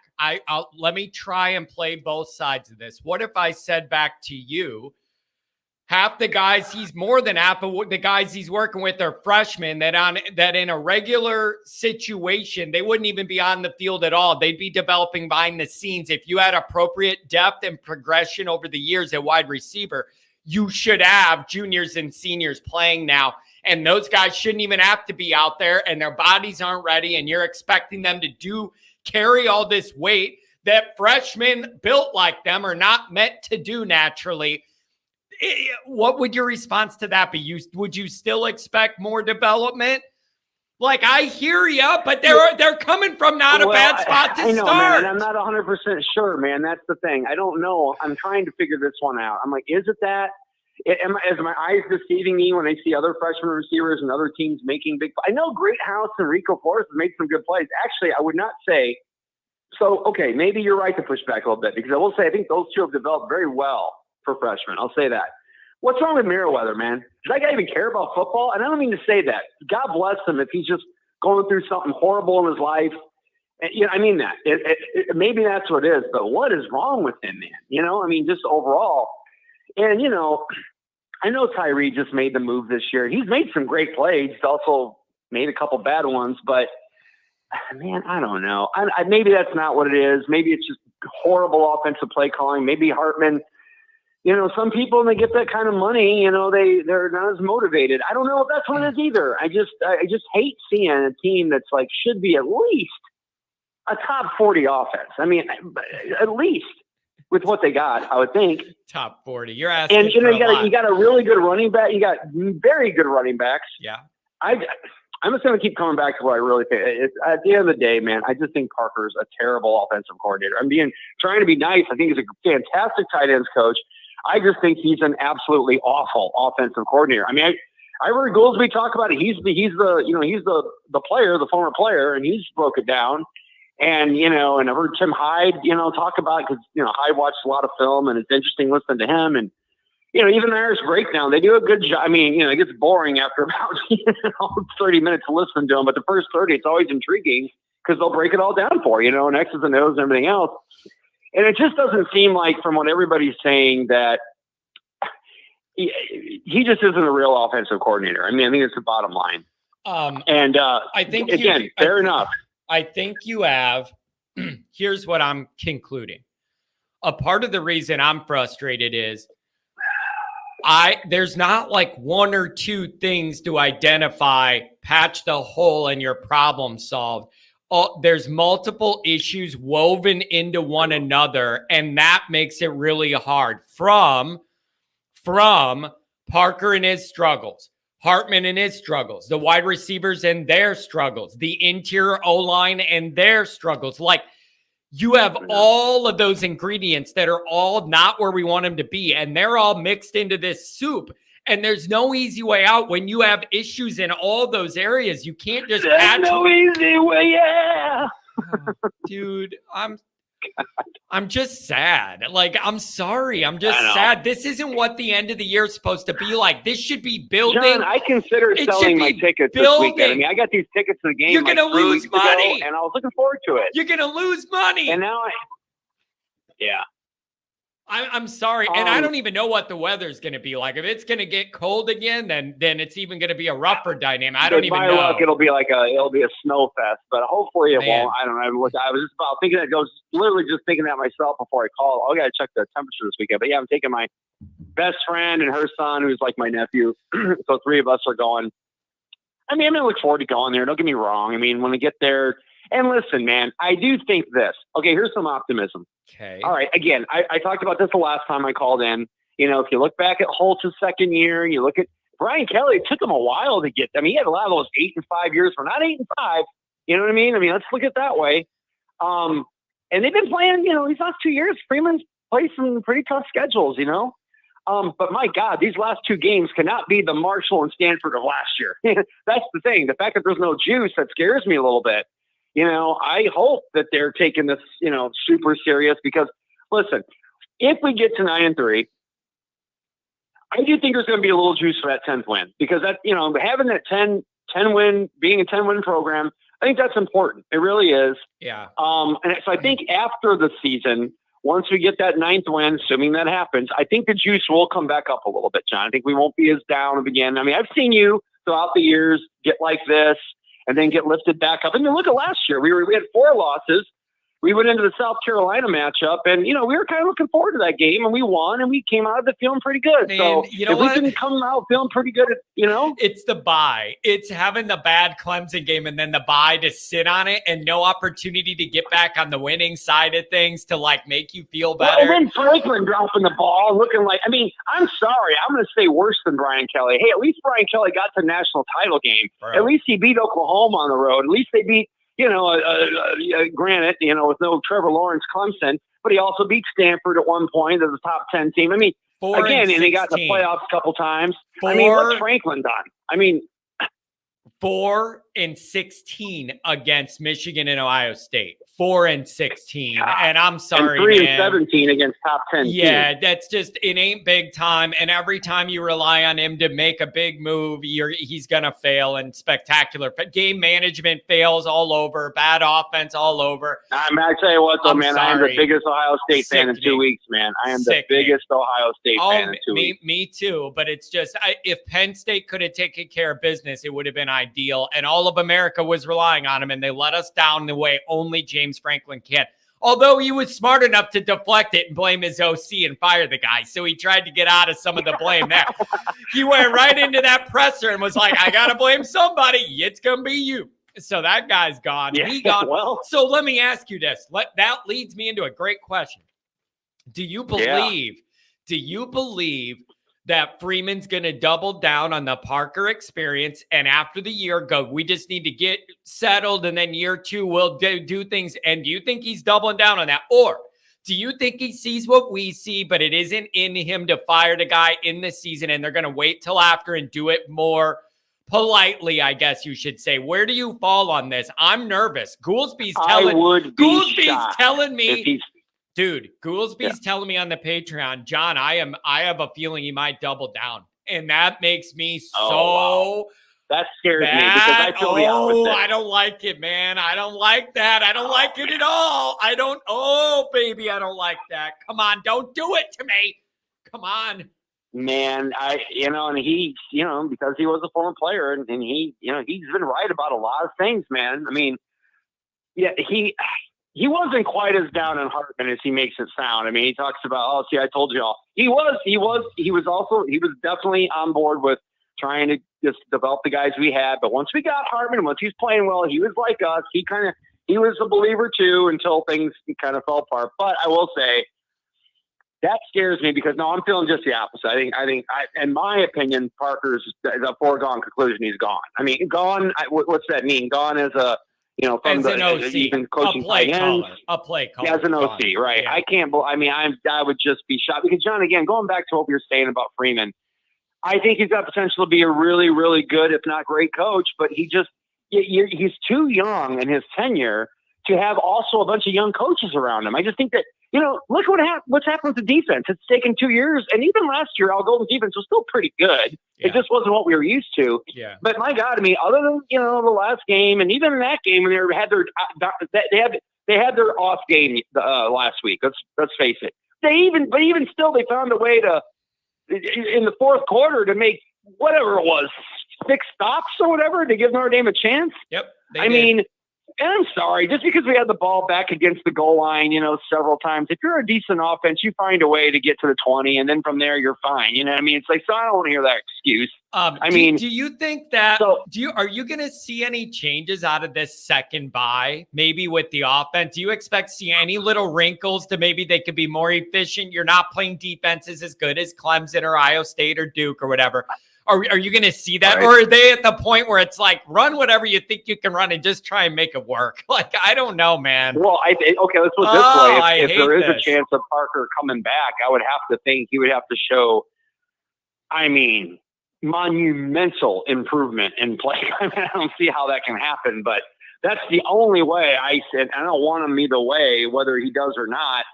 Let me try and play both sides of this. What if I said back to you, half the guys, more than half of the guys he's working with are freshmen that in a regular situation, they wouldn't even be on the field at all. They'd be developing behind the scenes. If you had appropriate depth and progression over the years at wide receiver, you should have juniors and seniors playing now. And those guys shouldn't even have to be out there, and their bodies aren't ready. And you're expecting them to carry all this weight that freshmen built like them are not meant to do naturally. What would your response to that be? Would you still expect more development? Like, I hear you, but they're coming from not a bad spot to start. Man, I'm not 100% sure, man. That's the thing. I don't know. I'm trying to figure this one out. I'm like, is it that? Is my eyes deceiving me when I see other freshman receivers and other teams making big plays? I know Greathouse and Rico Flores have made some good plays. Actually, I would not say so. Okay, maybe you're right to push back a little bit, because I will say I think those two have developed very well for freshmen. I'll say that. What's wrong with Merriweather, man? Does that guy even care about football? And I don't mean to say that. God bless him if he's just going through something horrible in his life. And, I mean that. Maybe that's what it is. But what is wrong with him, man? I mean, just overall. And, I know Tyree just made the move this year. He's made some great plays. He's also made a couple bad ones. But, man, I don't know. Maybe that's not what it is. Maybe it's just horrible offensive play calling. Maybe Hartman some people, when they get that kind of money, they're not as motivated. I don't know if that's what it is either. I just hate seeing a team that's like should be at least a top 40 offense. I mean, at least with what they got, I would think. Top 40. You're asking. And you got a really good running back. You got very good running backs. Yeah. I'm just going to keep coming back to what I really think. At the end of the day, man, I just think Parker's a terrible offensive coordinator. I'm trying to be nice. I think he's a fantastic tight ends coach. I just think he's an absolutely awful offensive coordinator. I mean, I heard Goolsby talk about it. He's the player, the former player, and he's broke it down. And and I've heard Tim Hyde, talk about it because Hyde watched a lot of film, and it's interesting listening to him. And even the Irish breakdown, they do a good job. I mean, it gets boring after about 30 minutes of listening to them, but the first 30, it's always intriguing because they'll break it all down for you, X's and O's and everything else. And it just doesn't seem like, from what everybody's saying, that he just isn't a real offensive coordinator. I mean, I think it's the bottom line. I think fair enough. I think you have. Here's what I'm concluding. A part of the reason I'm frustrated is there's not like one or two things to identify, patch the hole, and your problem solved. There's multiple issues woven into one another, and that makes it really hard. From Parker and his struggles, Hartman and his struggles, the wide receivers and their struggles, the interior O-line and their struggles. Like, you have all of those ingredients that are all not where we want them to be, and they're all mixed into this soup. And there's no easy way out when you have issues in all those areas. You can't just There's no easy way, yeah. Dude, I'm just sad. Like, I'm sorry. I'm just sad. This isn't what the end of the year is supposed to be like. This should be building. John, I consider selling my tickets this weekend. I mean, I got these tickets to the game. You're going to lose money. And I was looking forward to it. You're going to lose money. And now yeah. I'm sorry. And I don't even know what the weather's going to be like. If it's going to get cold again, then it's even going to be a rougher dynamic. I don't even know. By luck, it'll be a snow fest, but hopefully it won't. I don't know. I was just about thinking that. Literally just thinking that myself before I called. I got to check the temperature this weekend. But yeah, I'm taking my best friend and her son, who's like my nephew. So three of us are going. I mean, I'm going to look forward to going there. Don't get me wrong. I mean, when we get there, and listen, man, I do think this. Okay, here's some optimism. Okay. All right. Again, I talked about this the last time I called in. If you look back at Holtz's second year, and you look at Brian Kelly, it took him a while to get. I mean, he had a lot of those 8-5 years. We're not 8-5. You know what I mean? I mean, let's look at it that way. And they've been playing. These last 2 years, Freeman's played some pretty tough schedules. But my God, these last two games cannot be the Marshall and Stanford of last year. That's the thing. The fact that there's no juice, that scares me a little bit. I hope that they're taking this, super serious because, listen, if we get to 9-3, I do think there's going to be a little juice for that 10th win because that, having that 10 win, being a 10 win program, I think that's important. It really is. Yeah. And so I think after the season, once we get that 9th win, assuming that happens, I think the juice will come back up a little bit, John. I think we won't be as down again. I mean, I've seen you throughout the years get like this and then get lifted back up. And then look at last year. We had 4 losses. We went into the South Carolina matchup, and, we were kind of looking forward to that game, and we won, and we came out of it feeling pretty good. And so you know if what? we didn't come out feeling pretty good, It's the bye. It's having the bad Clemson game and then the bye to sit on it and no opportunity to get back on the winning side of things to, make you feel better. Well, and then Franklin dropping the ball, looking like, I mean, I'm sorry. I'm going to say worse than Brian Kelly. Hey, at least Brian Kelly got to the national title game. Bro. At least he beat Oklahoma on the road. At least they beat, granted, with no Trevor Lawrence Clemson, but he also beat Stanford at one point as a top 10 team. I mean, 4-16. And he got in the playoffs a couple times. What's Franklin done? 4-16 against Michigan and Ohio State. 4-16, and I'm sorry, and 3-17 against top 10 Yeah, teams. That's just, it ain't big time. And every time you rely on him to make a big move, he's gonna fail. And spectacular game management fails all over. Bad offense all over. I tell you what, though, I'm man, sorry. I am the biggest Ohio State fan in 2 weeks, man. I am the biggest Ohio State fan in 2 weeks. Me too. But it's just, if Penn State could have taken care of business, it would have been ideal. And all of America was relying on him, and they let us down the way only James Franklin can. Although he was smart enough to deflect it and blame his OC and fire the guy. So he tried to get out of some of the blame there. He went right into that presser and was like, I got to blame somebody. It's going to be you. So that guy's gone. Yeah, He gone. well, so let me ask you this. That leads me into a great question. Do you believe that Freeman's going to double down on the Parker experience and after the year go, we just need to get settled and then year 2 we'll do things? And do you think he's doubling down on that? Or do you think he sees what we see, but it isn't in him to fire the guy in the season and they're going to wait till after and do it more politely, I guess you should say? Where do you fall on this? I'm nervous. Goolsby's telling me, dude, Goolsby's telling me on the Patreon, John, I have a feeling he might double down. And that makes me so that scares me because I feel the opposite. I don't like it, man. I don't like that. I don't like it at all. Baby, I don't like that. Come on, don't do it to me. Come on. Man, and he, because he was a former player and he, he's been right about a lot of things, man. I mean, yeah, he wasn't quite as down on Hartman as he makes it sound. I mean, he talks about, I told you all. He was definitely on board with trying to just develop the guys we had. But once we got Hartman, once he's playing well, he was like us. He was a believer too until things kind of fell apart. But I will say that scares me because I'm feeling just the opposite. I think, in my opinion, Parker's a foregone conclusion. He's gone. I mean, gone. What's that mean? Gone as a from as an OC, even coaching a play caller, as an OC, right? Yeah. I can't. I would just be shocked because John, again, going back to what we were saying about Freeman, I think he's got potential to be a really, really good, if not great coach. But he's too young in his tenure to have also a bunch of young coaches around him. I just think that look what's happened with the defense. It's taken 2 years, and even last year, Al Golden's defense was still pretty good. Yeah. It just wasn't what we were used to. Yeah. But my God, I mean, other than the last game, and even in that game when they had their off game last week. Let's face it. But even still, they found a way to in the fourth quarter to make whatever it was 6 stops or whatever to give Notre Dame a chance. Yep. I mean. And I'm sorry, just because we had the ball back against the goal line, several times, if you're a decent offense, you find a way to get to the 20, and then from there, you're fine. You know what I mean? It's like, so I don't want to hear that excuse. Do you think that, are you going to see any changes out of this second bye, maybe with the offense? Do you expect to see any little wrinkles to maybe they could be more efficient? You're not playing defenses as good as Clemson or Ohio State or Duke or whatever. Are you going to see that? Right. Or are they at the point where it's like, run whatever you think you can run and just try and make it work? Like, I don't know, man. Well, let's put it this way. If there is a chance of Parker coming back, I would have to think he would have to show, monumental improvement in play. I don't see how that can happen, but that's the only way I said. I don't want him either way, whether he does or not.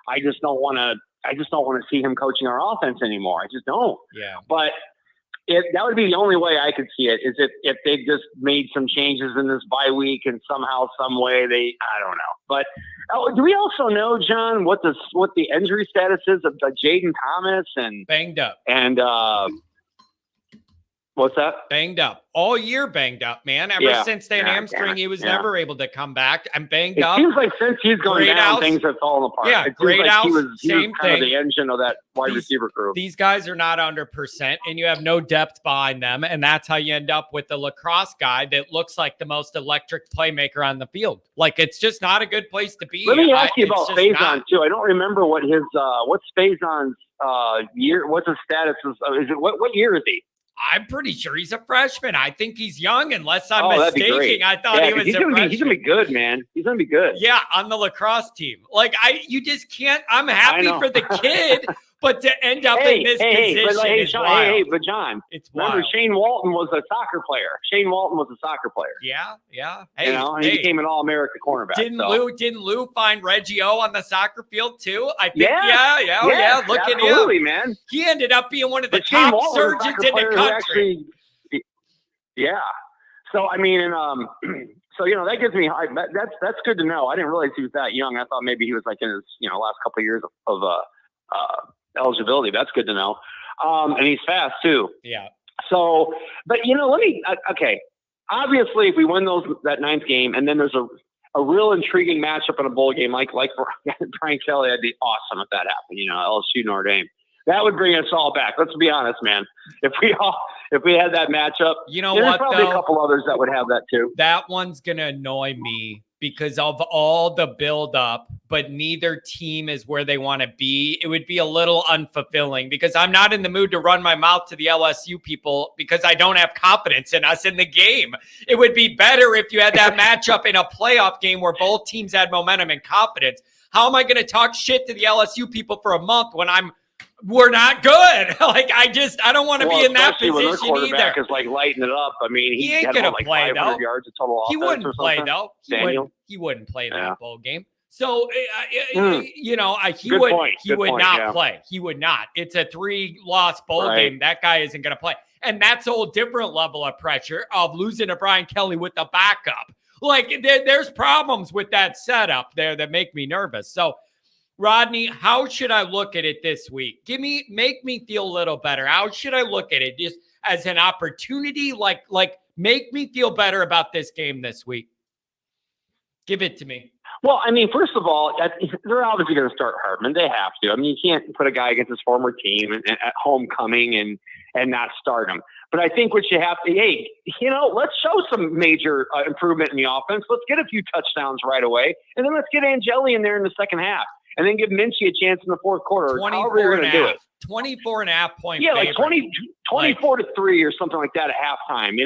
I just don't want to see him coaching our offense anymore. I just don't. Yeah. But that would be the only way I could see it, is if they just made some changes in this bye week and somehow, some way I don't know. But do we also know, John, what the injury status is of Jaden Thomas and banged up and what's that? Banged up all year, banged up, man. Ever since that hamstring, he was never able to come back. I'm banged up. It seems like since he's gone down, things have fallen apart. Yeah, great out. He was kind of the engine of that wide receiver group. These guys are not 100%, and you have no depth behind them, and that's how you end up with the lacrosse guy that looks like the most electric playmaker on the field. Like, it's just not a good place to be. Let me ask you about Faison too. I don't remember what his what's Faison's year. What's his status? Is it what year is he? I'm pretty sure he's a freshman. I think he's young, unless I'm mistaken. I thought he was he's gonna be good, man. He's gonna be good. Yeah, on the lacrosse team. Like, you just can't. I'm happy for the kid, but to end up in this position is wild. But John, it's wild. Remember, Shane Walton was a soccer player. Yeah. Hey, and he became an All-America cornerback. Didn't Lou find Reggie O on the soccer field too? I think. Yeah. Look at him, man. He ended up being one of the top surgeons in the country. So that gives me that's good to know. I didn't realize he was that young. I thought maybe he was like in his last couple of years of eligibility. That's good to know. And he's fast too. Yeah. So, but obviously if we win that ninth game and then a real intriguing matchup in a bowl game like for Brian Kelly. That'd be awesome if that happened. LSU Notre Dame. That would bring us all back. Let's be honest, man. If we had that matchup, there's probably a couple others that would have that too. That one's gonna annoy me because of all the buildup, but neither team is where they want to be. It would be a little unfulfilling because I'm not in the mood to run my mouth to the LSU people because I don't have confidence in us in the game. It would be better if you had that matchup in a playoff game where both teams had momentum and confidence. How am I going to talk shit to the LSU people for a month when we're not good? I don't want to be in that position when their quarterback either. is lighting it up. I mean, he ain't gonna play 500 yards of total offense. He wouldn't play though. He wouldn't play that bowl game. So he would not play. He would not. It's a 3-loss bowl game. That guy isn't gonna play, and that's a whole different level of pressure of losing to Brian Kelly with the backup. There's problems with that setup there that make me nervous. So, Rodney, how should I look at it this week? Make me feel a little better. How should I look at it? Just as an opportunity, make me feel better about this game this week. Give it to me. Well, I mean, first of all, they're obviously going to start Hartman. They have to. I mean, you can't put a guy against his former team and at homecoming and not start him. But I think what you have to, let's show some major improvement in the offense. Let's get a few touchdowns right away, and then let's get Angeli in there in the second half, and then give Minchie a chance in the fourth quarter. 24 you're going to do it. 24.5 point. Yeah, like 24-3 or something like that at halftime,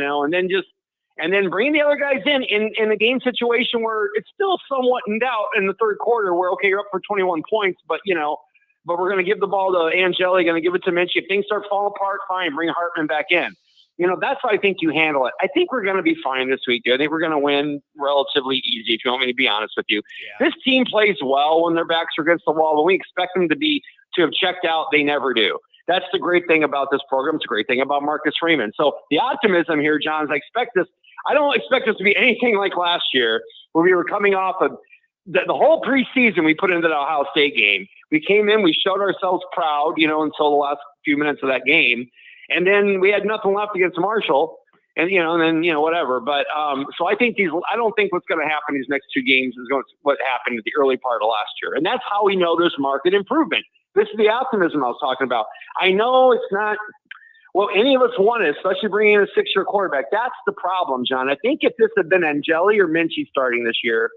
and then bring the other guys in a game situation where it's still somewhat in doubt in the third quarter where, okay, you're up for 21 points, but we're going to give the ball to Angeli, going to give it to Minchie. If things start falling apart, fine, bring Hartman back in. That's how I think you handle it. I think we're going to be fine this week, dude. I think we're going to win relatively easy, if you want me to be honest with you. Yeah. This team plays well when their backs are against the wall. When we expect them to have checked out, they never do. That's the great thing about this program. It's a great thing about Marcus Freeman. So the optimism here, John, is I don't expect this to be anything like last year where we were coming off of the whole preseason we put into the Ohio State game. We came in, we showed ourselves proud, until the last few minutes of that game. And then we had nothing left against Marshall and whatever. But, so I don't think what's going to happen these next two games is what happened at the early part of last year. And that's how we know there's market improvement. This is the optimism I was talking about. I know it's not what any of us wanted, especially bringing in a 6-year quarterback. That's the problem, John. I think if this had been Angeli or Minchie starting this year,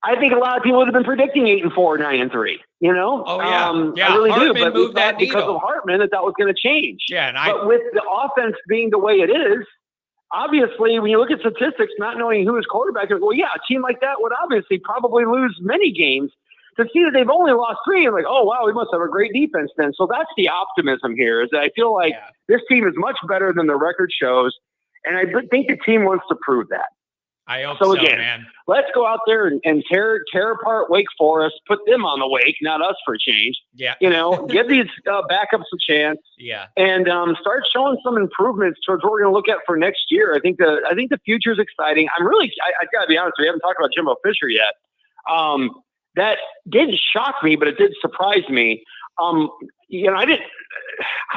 I think a lot of people would have been predicting 8-4, 9-3. Oh yeah, yeah. I really Hartman do. But moved that because needle. of Hartman, that was going to change. Yeah, but with the offense being the way it is, obviously, when you look at statistics, not knowing who his quarterback is, well, yeah, a team like that would obviously probably lose many games. To see that they've only lost 3, and oh wow, we must have a great defense then. So that's the optimism here. Is that I feel like this team is much better than the record shows, and I think the team wants to prove that. I hope so, again, man. Let's go out there and tear apart Wake Forest, put them on the Wake, not us for a change. Yeah. Give these backups a chance. Yeah. And start showing some improvements towards what we're going to look at for next year. I think the future is exciting. I got to be honest, we haven't talked about Jimbo Fisher yet. That didn't shock me, but it did surprise me. I didn't.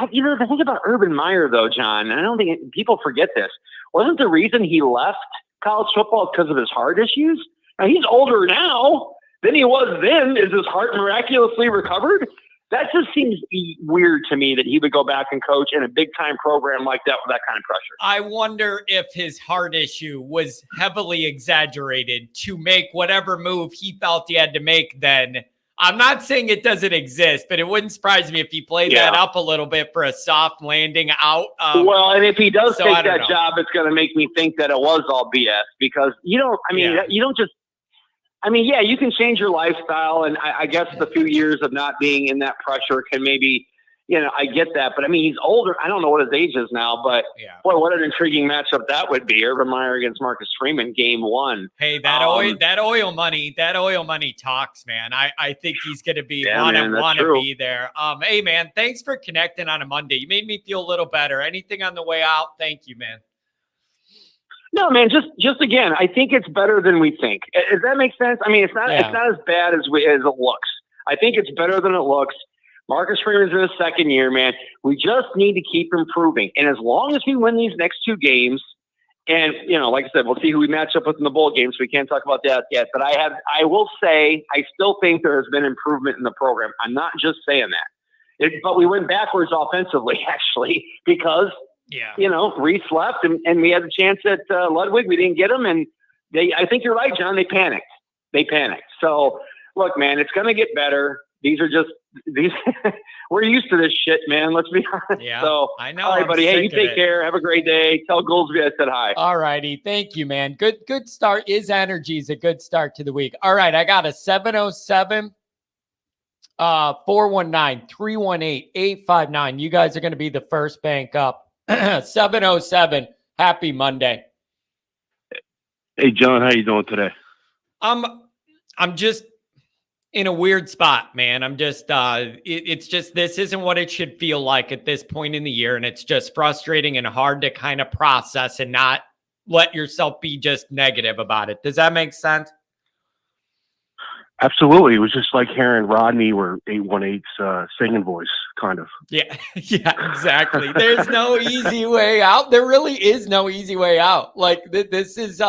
The thing about Urban Meyer, though, John, and I don't think people forget this, wasn't the reason he left college football because of his heart issues? Now, he's older now than he was then. Is his heart miraculously recovered? That just seems weird to me that he would go back and coach in a big-time program like that with that kind of pressure. I wonder if his heart issue was heavily exaggerated to make whatever move he felt he had to make then. I'm not saying it doesn't exist, but it wouldn't surprise me if he played that up a little bit for a soft landing out. And if he does take that job, it's going to make me think that it was all BS because you don't just – you can change your lifestyle, and I guess the few years of not being in that pressure can maybe, I get that. But, he's older. I don't know what his age is now, but, boy, what an intriguing matchup that would be. Urban Meyer against Marcus Freeman, game 1. Hey, that oil money talks, man. I think he's going to be want to be there. Hey, man, thanks for connecting on a Monday. You made me feel a little better. Anything on the way out? Thank you, man. No, man, just again, I think it's better than we think. Does that make sense? It's not as bad as it looks. I think it's better than it looks. Marcus Freeman's in his second year, man. We just need to keep improving. And as long as we win these next 2 games And, like I said, we'll see who we match up with in the bowl game, so we can't talk about that yet. But I will say, I still think there has been improvement in the program. I'm not just saying that. But we went backwards offensively, actually, because, Reese left and we had a chance at Ludwig. We didn't get him. And I think you're right, John. They panicked. So, look, man, it's going to get better. These we're used to this shit, man. Let's be honest. Yeah, so, I know. All right, buddy. Hey, you take care. Have a great day. Tell Goolsby I said hi. All righty. Thank you, man. Good start. His energy is a good start to the week. All right. I got a 707 419-318-859. You guys are going to be the first bank up. 707. Happy Monday. Hey, John, how you doing today? I'm just in a weird spot, man. I'm just, it's just, this isn't what it should feel like at this point in the year. And it's just frustrating and hard to kind of process and not let yourself be just negative about it. Does that make sense? Absolutely. It was just like hearing Rodney or 818's singing voice, kind of. Yeah, exactly. There's no easy way out. There really is no easy way out. Like this is,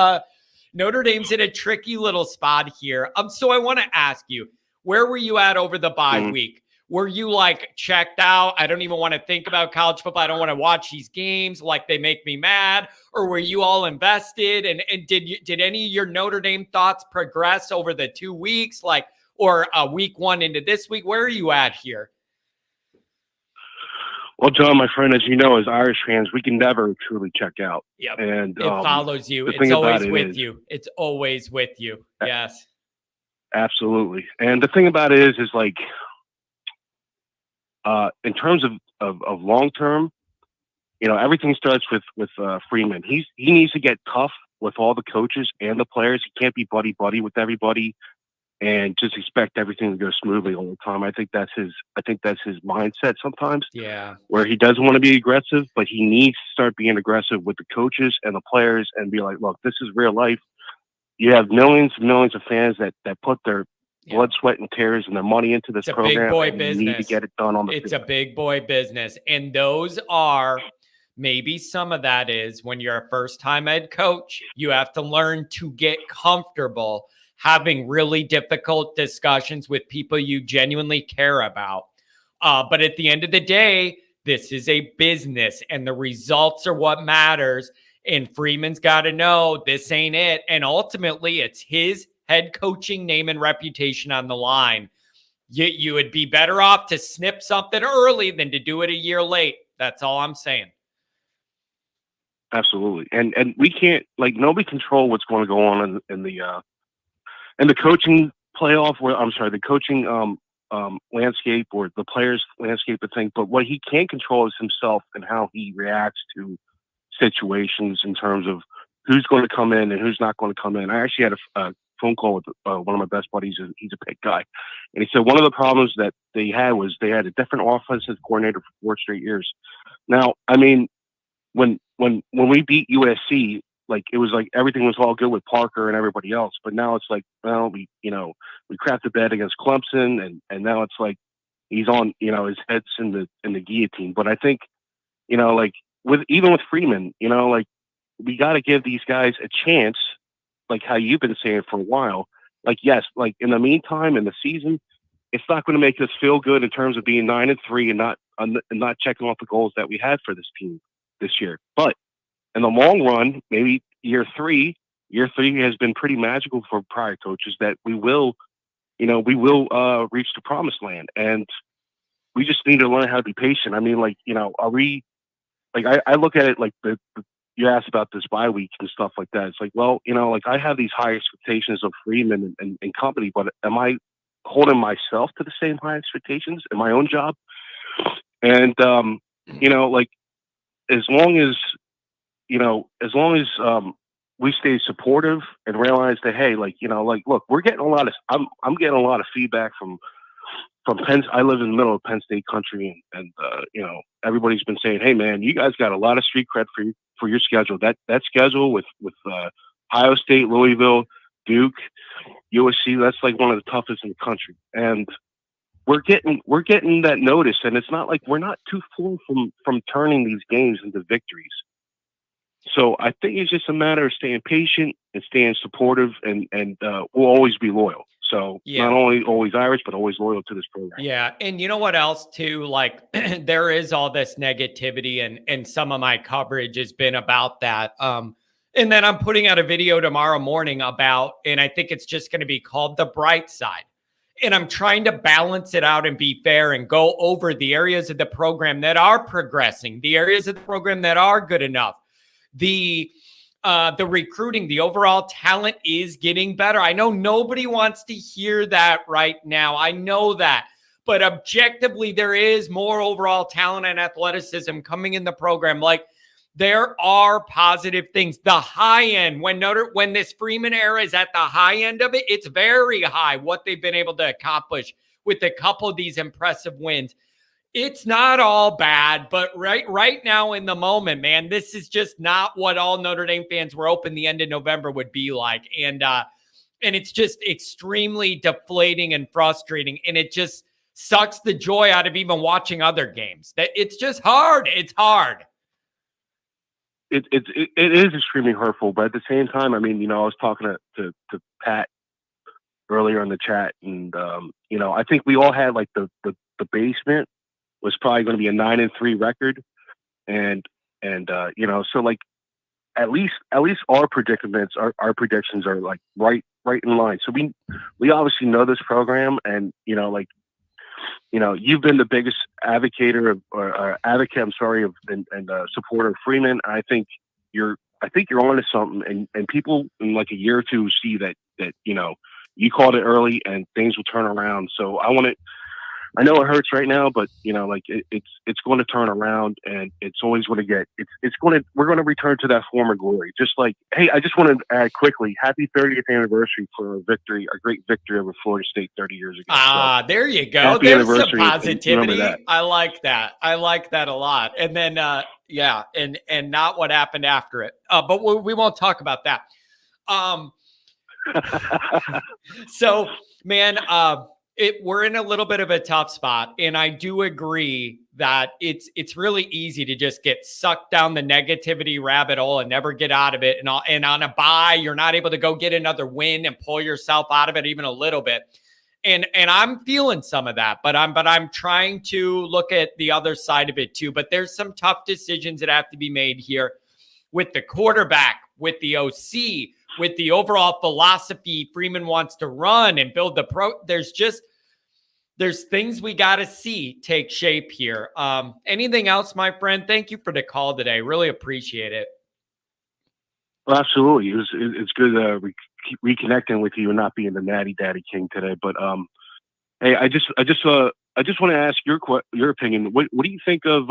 Notre Dame's in a tricky little spot here. So I want to ask you, where were you at over the bye week? Were you like checked out? I don't even want to think about college football. I don't want to watch these games. Like they make me mad. Or were you all invested? And did any of your Notre Dame thoughts progress over the 2 weeks? Like, or week one into this week? Where are you at here? Well, John, my friend, as you know, as Irish fans, we can never truly check out. Yep. And it follows you. It's always with you. It's always with you. Yes. Absolutely. And the thing about it is like, in terms of long term, everything starts with Freeman. He needs to get tough with all the coaches and the players. He can't be buddy with everybody and just expect everything to go smoothly all the time. I think that's his mindset sometimes. Yeah. Where he doesn't want to be aggressive, but he needs to start being aggressive with the coaches and the players and be like, look, this is real life. You have millions and millions of fans that put their blood, sweat, and tears and their money into this program. Big boy business. You need to get it done on the field. A big boy business. And those are, maybe some of that is when you're a first-time head coach, you have to learn to get comfortable having really difficult discussions with people you genuinely care about. But at the end of the day, this is a business and the results are what matters. And Freeman's got to know this ain't it. And ultimately, it's his head coaching name and reputation on the line. You would be better off to snip something early than to do it a year late. That's all I'm saying. Absolutely. And we can't, like, nobody control what's going to go on in the coaching playoff, the coaching landscape or the players landscape of things. But what he can't control is himself and how he reacts to situations in terms of who's going to come in and who's not going to come in. I actually had a phone call with one of my best buddies. He's a Pitt guy. And he said one of the problems that they had was they had a different offensive coordinator for 4 straight years. Now, I mean, when we beat USC, like it was like everything was all good with Parker and everybody else. But now it's like, well, we crapped the bed against Clemson and now it's like he's on, his head's in the guillotine. But I think, like even with Freeman, like we got to give these guys a chance, like how you've been saying for a while. Like, yes, like in the meantime, in the season, it's not going to make us feel good in terms of being 9-3 and not checking off the goals that we had for this team this year. But in the long run, maybe year three has been pretty magical for prior coaches that we will reach the promised land. And we just need to learn how to be patient. I mean, like, are we, like, I look at it like you asked about this bye week and stuff like that. It's like, well, like I have these high expectations of Freeman and company, but am I holding myself to the same high expectations in my own job? And, like, as long as we stay supportive and realize that, hey, like, look, we're getting I'm getting a lot of feedback from Penn. I live in the middle of Penn State country and everybody's been saying, hey man, you guys got a lot of street cred for your schedule. That schedule with Ohio State, Louisville, Duke, USC, that's like one of the toughest in the country. And we're getting that notice, and it's not like we're not too far from turning these games into victories. So I think it's just a matter of staying patient and staying supportive, and we'll always be loyal. So not only always Irish, but always loyal to this program. Yeah. And you know what else too? Like there is all this negativity and some of my coverage has been about that. And then I'm putting out a video tomorrow morning about, and I think it's just going to be called The Bright Side. And I'm trying to balance it out and be fair and go over the areas of the program that are progressing, the areas of the program that are good enough. The recruiting, the overall talent is getting better. I know nobody wants to hear that right now. I know that. But objectively, there is more overall talent and athleticism coming in the program. Like there are positive things. The high end, when this Freeman era is at the high end of it, it's very high what they've been able to accomplish with a couple of these impressive wins. It's not all bad, but right now in the moment, man, this is just not what all Notre Dame fans were hoping the end of November would be like. And it's just extremely deflating and frustrating. And it just sucks the joy out of even watching other games. That it's just hard. It's hard. It is extremely hurtful, but at the same time, I mean, I was talking to Pat earlier in the chat, and I think we all had like the basement was probably going to be a 9-3 record, and so like at least our predictions are like right in line. So we obviously know this program, and you've been the biggest advocate of supporter of Freeman. I think you're onto something, and people in like a year or two see that you called it early and things will turn around. So I know it hurts right now, but it's going to turn around, and it's always going to we're going to return to that former glory. Just like, hey, I just want to add quickly, happy 30th anniversary for our great victory over Florida State 30 years ago. There you go. There's some positivity. I like that. I like that a lot. And then, and not what happened after it. But we won't talk about that. So, man, we're in a little bit of a tough spot, and I do agree that it's really easy to just get sucked down the negativity rabbit hole and never get out of it. And on a bye, you're not able to go get another win and pull yourself out of it even a little bit. And I'm feeling some of that, but I'm trying to look at the other side of it too. But there's some tough decisions that have to be made here with the quarterback, with the OC, with the overall philosophy Freeman wants to run and build the there's things we got to see take shape here. Anything else, my friend? Thank you for the call today. Really appreciate it. Well, absolutely. It's good reconnecting with you and not being the natty daddy king today. But hey, I just want to ask your opinion. What do you think of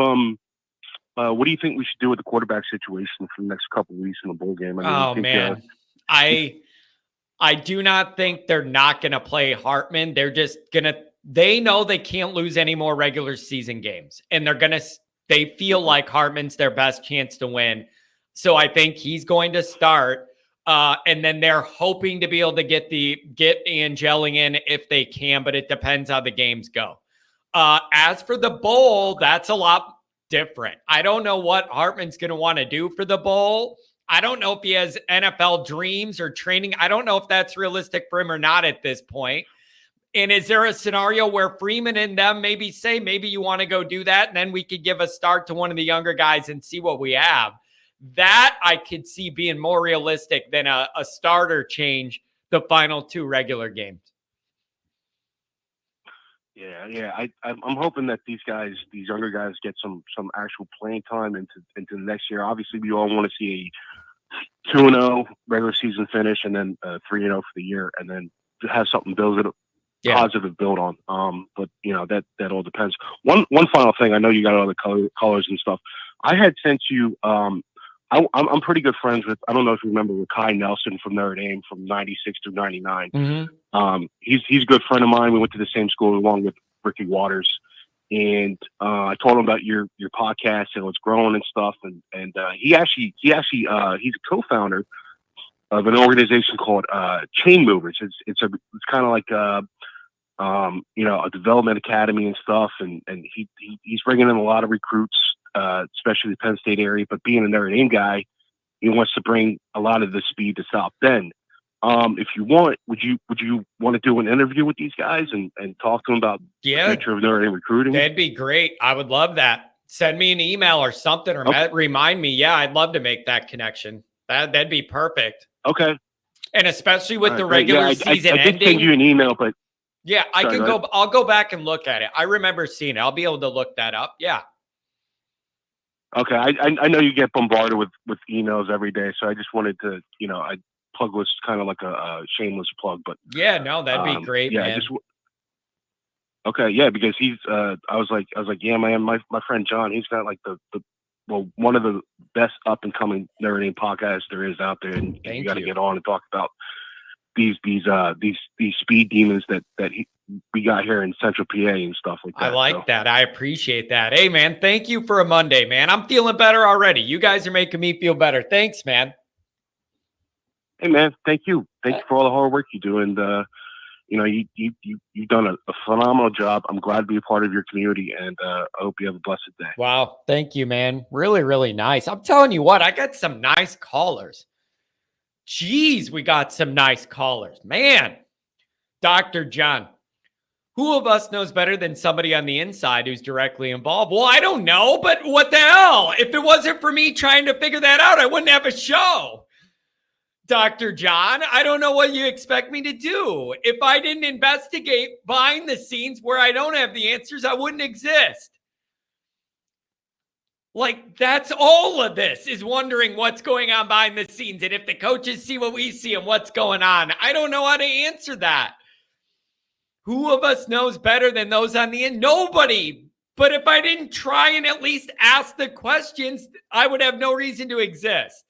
what do you think we should do with the quarterback situation for the next couple of weeks in the bowl game? I do not think they're not going to play Hartman. They're just going to. They know they can't lose any more regular season games, and they feel like Hartman's their best chance to win. So I think he's going to start, and then they're hoping to be able to get Angelling in if they can, but it depends how the games go. As for the bowl, that's a lot different. I don't know what Hartman's going to want to do for the bowl. I don't know if he has NFL dreams or training. I don't know if that's realistic for him or not at this point. And is there a scenario where Freeman and them maybe say, maybe you want to go do that, and then we could give a start to one of the younger guys and see what we have? That I could see being more realistic than a starter change the final two regular games. Yeah. I'm hoping that these younger guys, get some actual playing time into the next year. Obviously, we all want to see a 2-0 regular season finish, and then 3-0 for the year, and then to have something positive build on. But that all depends. One final thing. I know you got all the colors and stuff. I had sent you. I'm pretty good friends with. I don't know if you remember with Kai Nelson from Notre Dame from '96 to '99. Mm-hmm. He's a good friend of mine. We went to the same school along with Ricky Waters, and I told him about your podcast and what's growing and stuff. And he's a co-founder of an organization called Chain Movers. It's kind of like a development academy and stuff. And he's bringing in a lot of recruits, especially the Penn State area. But being a Notre Dame guy, he wants to bring a lot of the speed to South Bend. If you want, would you want to do an interview with these guys and talk to them about the future of Notre Dame recruiting? That'd be great. I would love that. Send me an email or something, or remind me. Yeah, I'd love to make that connection. That'd be perfect. Okay. And especially with the regular season I did ending. send you an email, but yeah, I'll go back and look at it. I remember seeing it. I'll be able to look that up. Yeah. Okay. I know you get bombarded with emails every day, so I just wanted to, plug was kind of like a shameless plug, but yeah, no, that'd be great, man. Okay, yeah, because he's I was like, yeah, man, my friend John, he's got like one of the best up and coming Notre Dame podcasts there is out there, and you got to get on and talk about these speed demons that we got here in Central PA and stuff like that. I like that. I appreciate that. Hey, man, thank you for a Monday, man. I'm feeling better already. You guys are making me feel better. Thanks, man. Hey, man, thank you. Thank you for all the hard work you do, and you've done a phenomenal job. I'm glad to be a part of your community, and I hope you have a blessed day. Wow. Thank you, man. Really, really nice. I'm telling you what, I got some nice callers. Jeez, we got some nice callers. Man, Dr. John, who of us knows better than somebody on the inside who's directly involved? Well, I don't know, but what the hell? If it wasn't for me trying to figure that out, I wouldn't have a show. Dr. John, I don't know what you expect me to do. If I didn't investigate behind the scenes where I don't have the answers, I wouldn't exist. Like, that's all of this, is wondering what's going on behind the scenes. And if the coaches see what we see and what's going on, I don't know how to answer that. Who of us knows better than those on the end? Nobody. But if I didn't try and at least ask the questions, I would have no reason to exist.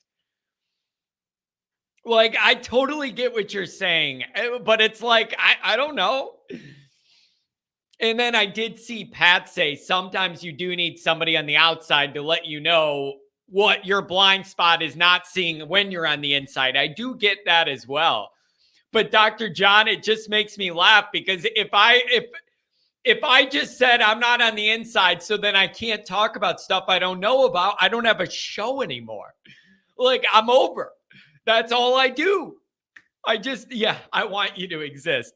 Like, I totally get what you're saying, but it's like, I don't know. And then I did see Pat say, sometimes you do need somebody on the outside to let you know what your blind spot is not seeing when you're on the inside. I do get that as well. But Dr. John, it just makes me laugh, because if I just said I'm not on the inside, so then I can't talk about stuff I don't know about, I don't have a show anymore. Like, I'm over. That's all I do. I want you to exist.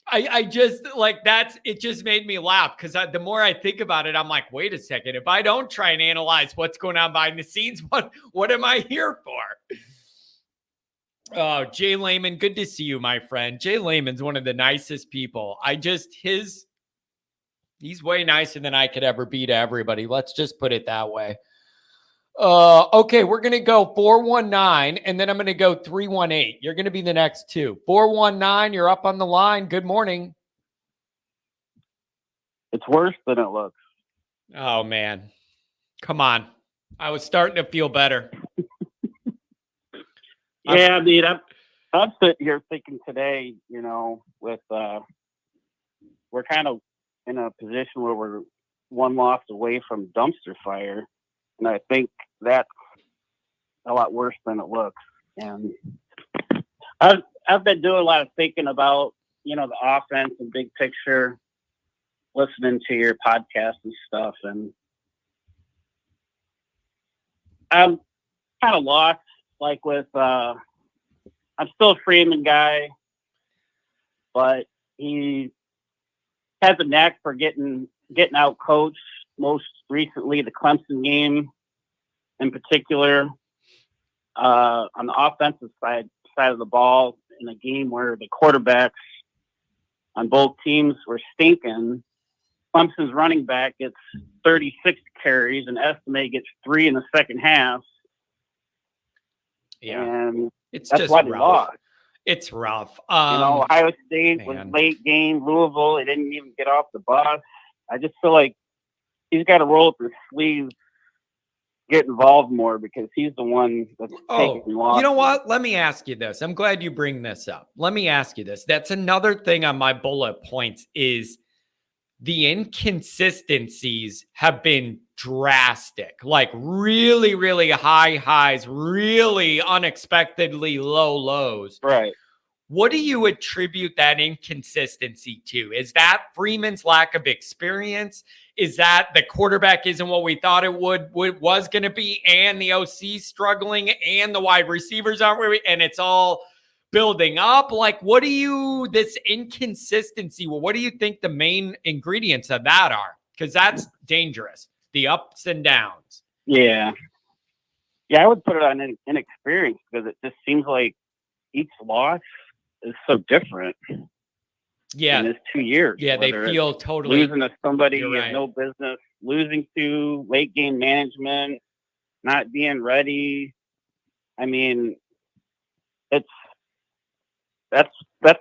I just like it just made me laugh, because the more I think about it, I'm like, wait a second. If I don't try and analyze what's going on behind the scenes, what am I here for? Oh, Jay Lehman, good to see you, my friend. Jay Lehman's one of the nicest people. He's way nicer than I could ever be to everybody. Let's just put it that way. Okay, we're going to go 419, and then I'm going to go 318. You're going to be the next two. 419, you're up on the line. Good morning. It's worse than it looks. Oh, man. Come on. I was starting to feel better. Yeah, I mean, I'm sitting here thinking today, with we're kind of in a position where we're one loss away from dumpster fire. And I think that's a lot worse than it looks. And I've been doing a lot of thinking about, the offense and big picture, listening to your podcast and stuff. And I'm kind of lost, like with, I'm still a Freeman guy, but he has a knack for getting out coached. Most recently, the Clemson game in particular, on the offensive side of the ball, in a game where the quarterbacks on both teams were stinking. Clemson's running back gets 36 carries, and Estimate gets 3 in the second half. Yeah, and it's that's just why they rough. lost. It's rough. Ohio State was late game. Louisville, they didn't even get off the bus. I just feel like he's got to roll up his sleeves, get involved more, because he's the one that's taking loss. You know what? Let me ask you this. I'm glad you bring this up. Let me ask you this. That's another thing on my bullet points, is the inconsistencies have been drastic, like really, really high highs, really unexpectedly low lows. Right. What do you attribute that inconsistency to? Is that Freeman's lack of experience? Is that the quarterback isn't what we thought it was going to be, and the OC struggling, and the wide receivers aren't where and it's all building up? Like, this inconsistency, well, what do you think the main ingredients of that are? Because that's dangerous, the ups and downs. Yeah. Yeah, I would put it on inexperience, because it just seems like each loss is so different. Yeah. In this 2 years. Yeah, they feel totally losing to somebody you right. have no business, losing to late game management, not being ready. I mean, that's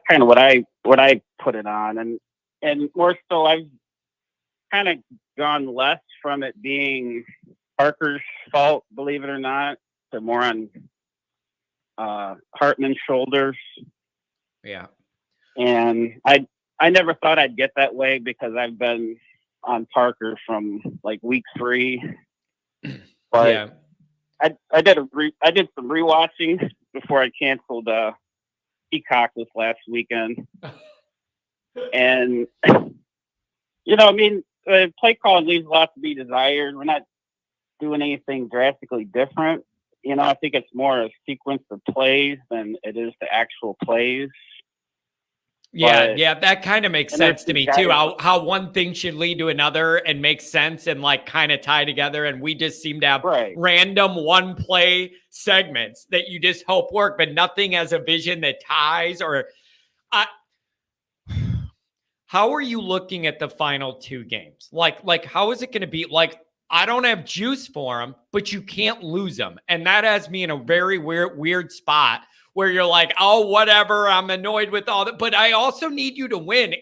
kind of what I put it on, and more so I've kind of gone less from it being Parker's fault, believe it or not, to more on Hartman's shoulders. Yeah. And I never thought I'd get that way, because I've been on Parker from like week 3. But yeah. I did some rewatching before I canceled Peacock this last weekend. And I mean, play calling leaves a lot to be desired. We're not doing anything drastically different. I think it's more a sequence of plays than it is the actual plays. Yeah, that kind of makes sense to me too. How one thing should lead to another and make sense and like kind of tie together, and we just seem to have random one play segments that you just hope work, but nothing as a vision that ties. Or how are you looking at the final 2 games? Like how is it going to be? Like, I don't have juice for them, but you can't lose them, and that has me in a very weird spot, where you're like, oh, whatever, I'm annoyed with all that, but I also need you to win.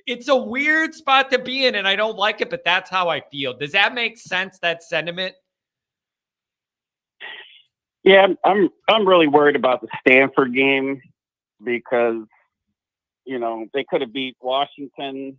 It's a weird spot to be in, and I don't like it, but that's how I feel. Does that make sense, that sentiment? Yeah, I'm really worried about the Stanford game, because, they could have beat Washington.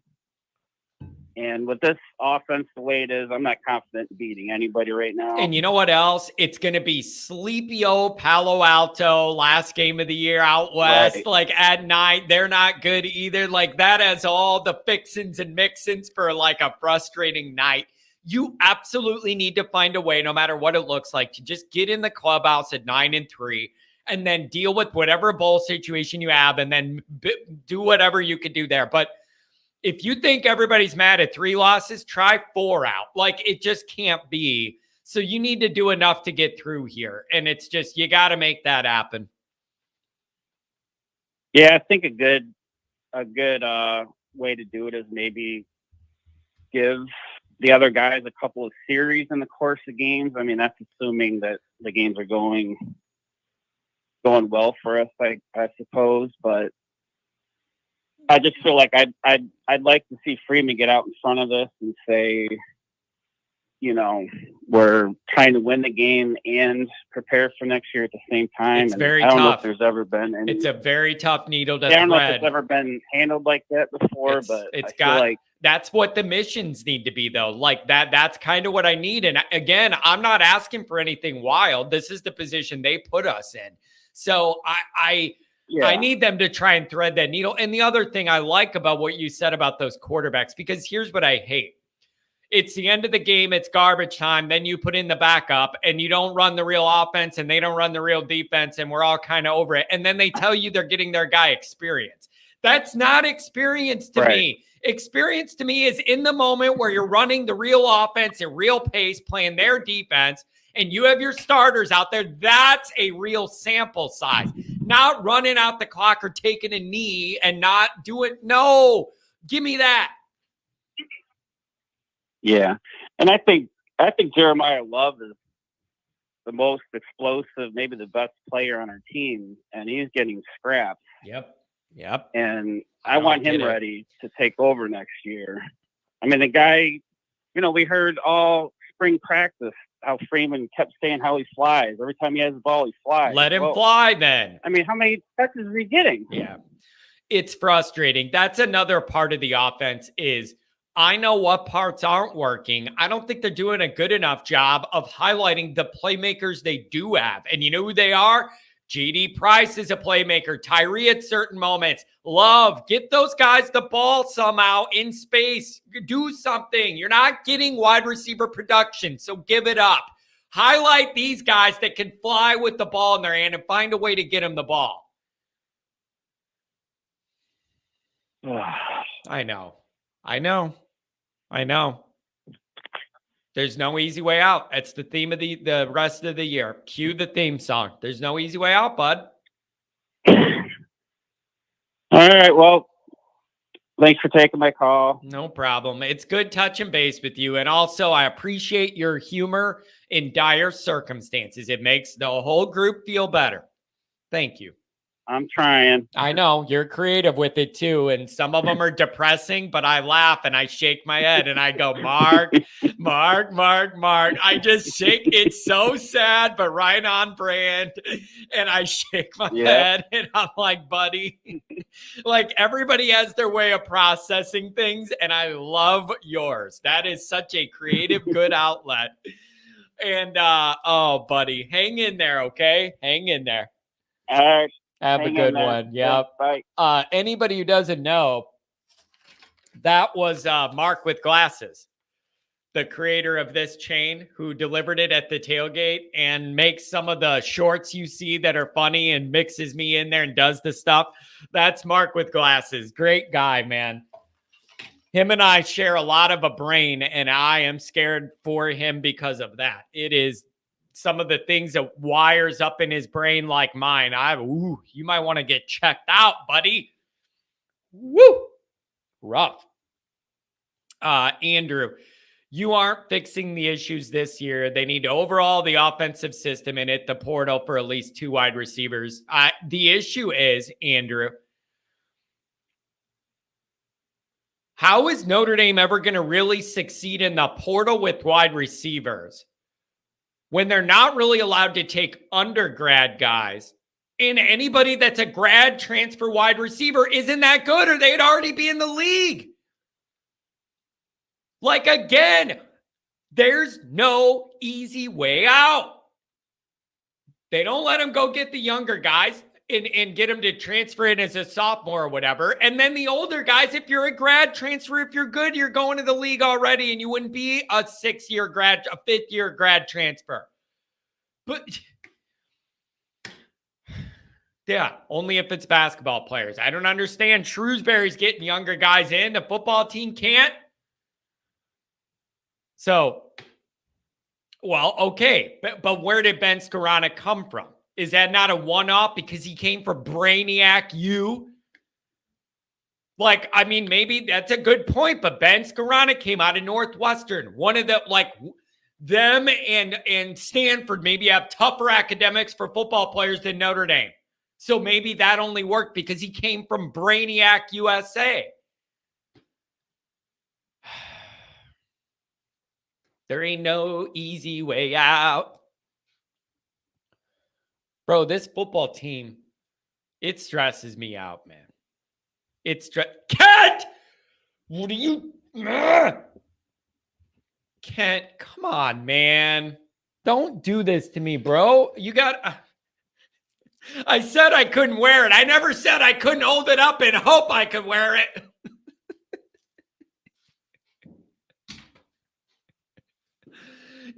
And with this offense the way it is, I'm not confident in beating anybody right now. And you know what else? It's going to be sleepy old Palo Alto, last game of the year out west, right. Like at night. They're not good either. Like, that has all the fixins and mixins for like a frustrating night. You absolutely need to find a way, no matter what it looks like, to just get in the clubhouse at 9-3 and then deal with whatever bowl situation you have, and then do whatever you could do there. But if you think everybody's mad at 3 losses, try 4 out. Like, it just can't be. So you need to do enough to get through here. And it's just, you got to make that happen. Yeah, I think a good way to do it is maybe give the other guys a couple of series in the course of games. I mean, that's assuming that the games are going well for us, I suppose. But I just feel like I'd like to see Freeman get out in front of this and say, we're trying to win the game and prepare for next year at the same time. It's very I don't tough. know if there's ever been any. It's a very tough needle to I don't know thread. if it's ever been handled like that before, but it's I feel like that's what the missions need to be, though. Like that's kind of what I need. And again, I'm not asking for anything wild. This is the position they put us in. So I need them to try and thread that needle. And the other thing I like about what you said about those quarterbacks, because here's what I hate. It's the end of the game. It's garbage time. Then you put in the backup and you don't run the real offense and they don't run the real defense, and we're all kind of over it. And then they tell you they're getting their guy experience. That's not experience to me. Experience to me is in the moment where you're running the real offense at real pace, playing their defense, and you have your starters out there. That's a real sample size. Not running out the clock or taking a knee and not doing. No, give me that. Yeah, and I think Jeremiah Love is the most explosive, maybe the best player on our team, and he's getting scraps. Yep. And I want him ready to take over next year. I mean, the guy, we heard all spring practice how Freeman kept saying how he flies. Every time he has the ball, he flies. Let him fly then. I mean, how many touches is he getting? Yeah. It's frustrating. That's another part of the offense is I know what parts aren't working. I don't think they're doing a good enough job of highlighting the playmakers they do have. And you know who they are? GD Price is a playmaker. Tyree at certain moments. Love, get those guys the ball somehow in space. Do something. You're not getting wide receiver production, so give it up. Highlight these guys that can fly with the ball in their hand and find a way to get them the ball. I know. There's no easy way out. That's the theme of the rest of the year. Cue the theme song. There's no easy way out, bud. All right. Well, thanks for taking my call. No problem. It's good touching base with you. And also, I appreciate your humor in dire circumstances. It makes the whole group feel better. Thank you. I'm trying. I know you're creative with it too. And some of them are depressing, but I laugh and I shake my head and I go, Mark. I just shake. It's so sad, but right on brand. And I shake my head and I'm like, buddy, like everybody has their way of processing things. And I love yours. That is such a creative, good outlet. And, oh, buddy, hang in there. Okay. Hang in there. All right. Have a good one. Yep. Bye. Anybody who doesn't know, that was Mark with Glasses, the creator of this chain, who delivered it at the tailgate and makes some of the shorts you see that are funny and mixes me in there and does the stuff. That's Mark with Glasses. Great guy, man. Him and I share a lot of a brain, and I am scared for him because of that. It is some of the things that wires up in his brain like mine. You might want to get checked out, buddy. Woo! Rough. Andrew, you aren't fixing the issues this year. They need to overhaul the offensive system and hit the portal for at least 2 wide receivers. The issue is, Andrew, how is Notre Dame ever going to really succeed in the portal with wide receivers when they're not really allowed to take undergrad guys, and anybody that's a grad transfer wide receiver isn't that good, or they'd already be in the league? Like, again, there's no easy way out. They don't let them go get the younger guys and get them to transfer in as a sophomore or whatever. And then the older guys, if you're a grad transfer, if you're good, you're going to the league already, and you wouldn't be a 6-year grad, a 5th-year grad transfer. But yeah, only if it's basketball players. I don't understand. Shrewsbury's getting younger guys in. The football team can't. So, well, okay. But where did Ben Skorana come from? Is that not a one-off because he came from Brainiac U? Like, I mean, maybe that's a good point, but Ben Skorana came out of Northwestern. One of the, like, them and Stanford maybe have tougher academics for football players than Notre Dame. So maybe that only worked because he came from Brainiac USA. There ain't no easy way out. Bro, this football team, it stresses me out, man. Kent! What are you... Kent, come on, man. Don't do this to me, bro. You got... I said I couldn't wear it. I never said I couldn't hold it up and hope I could wear it.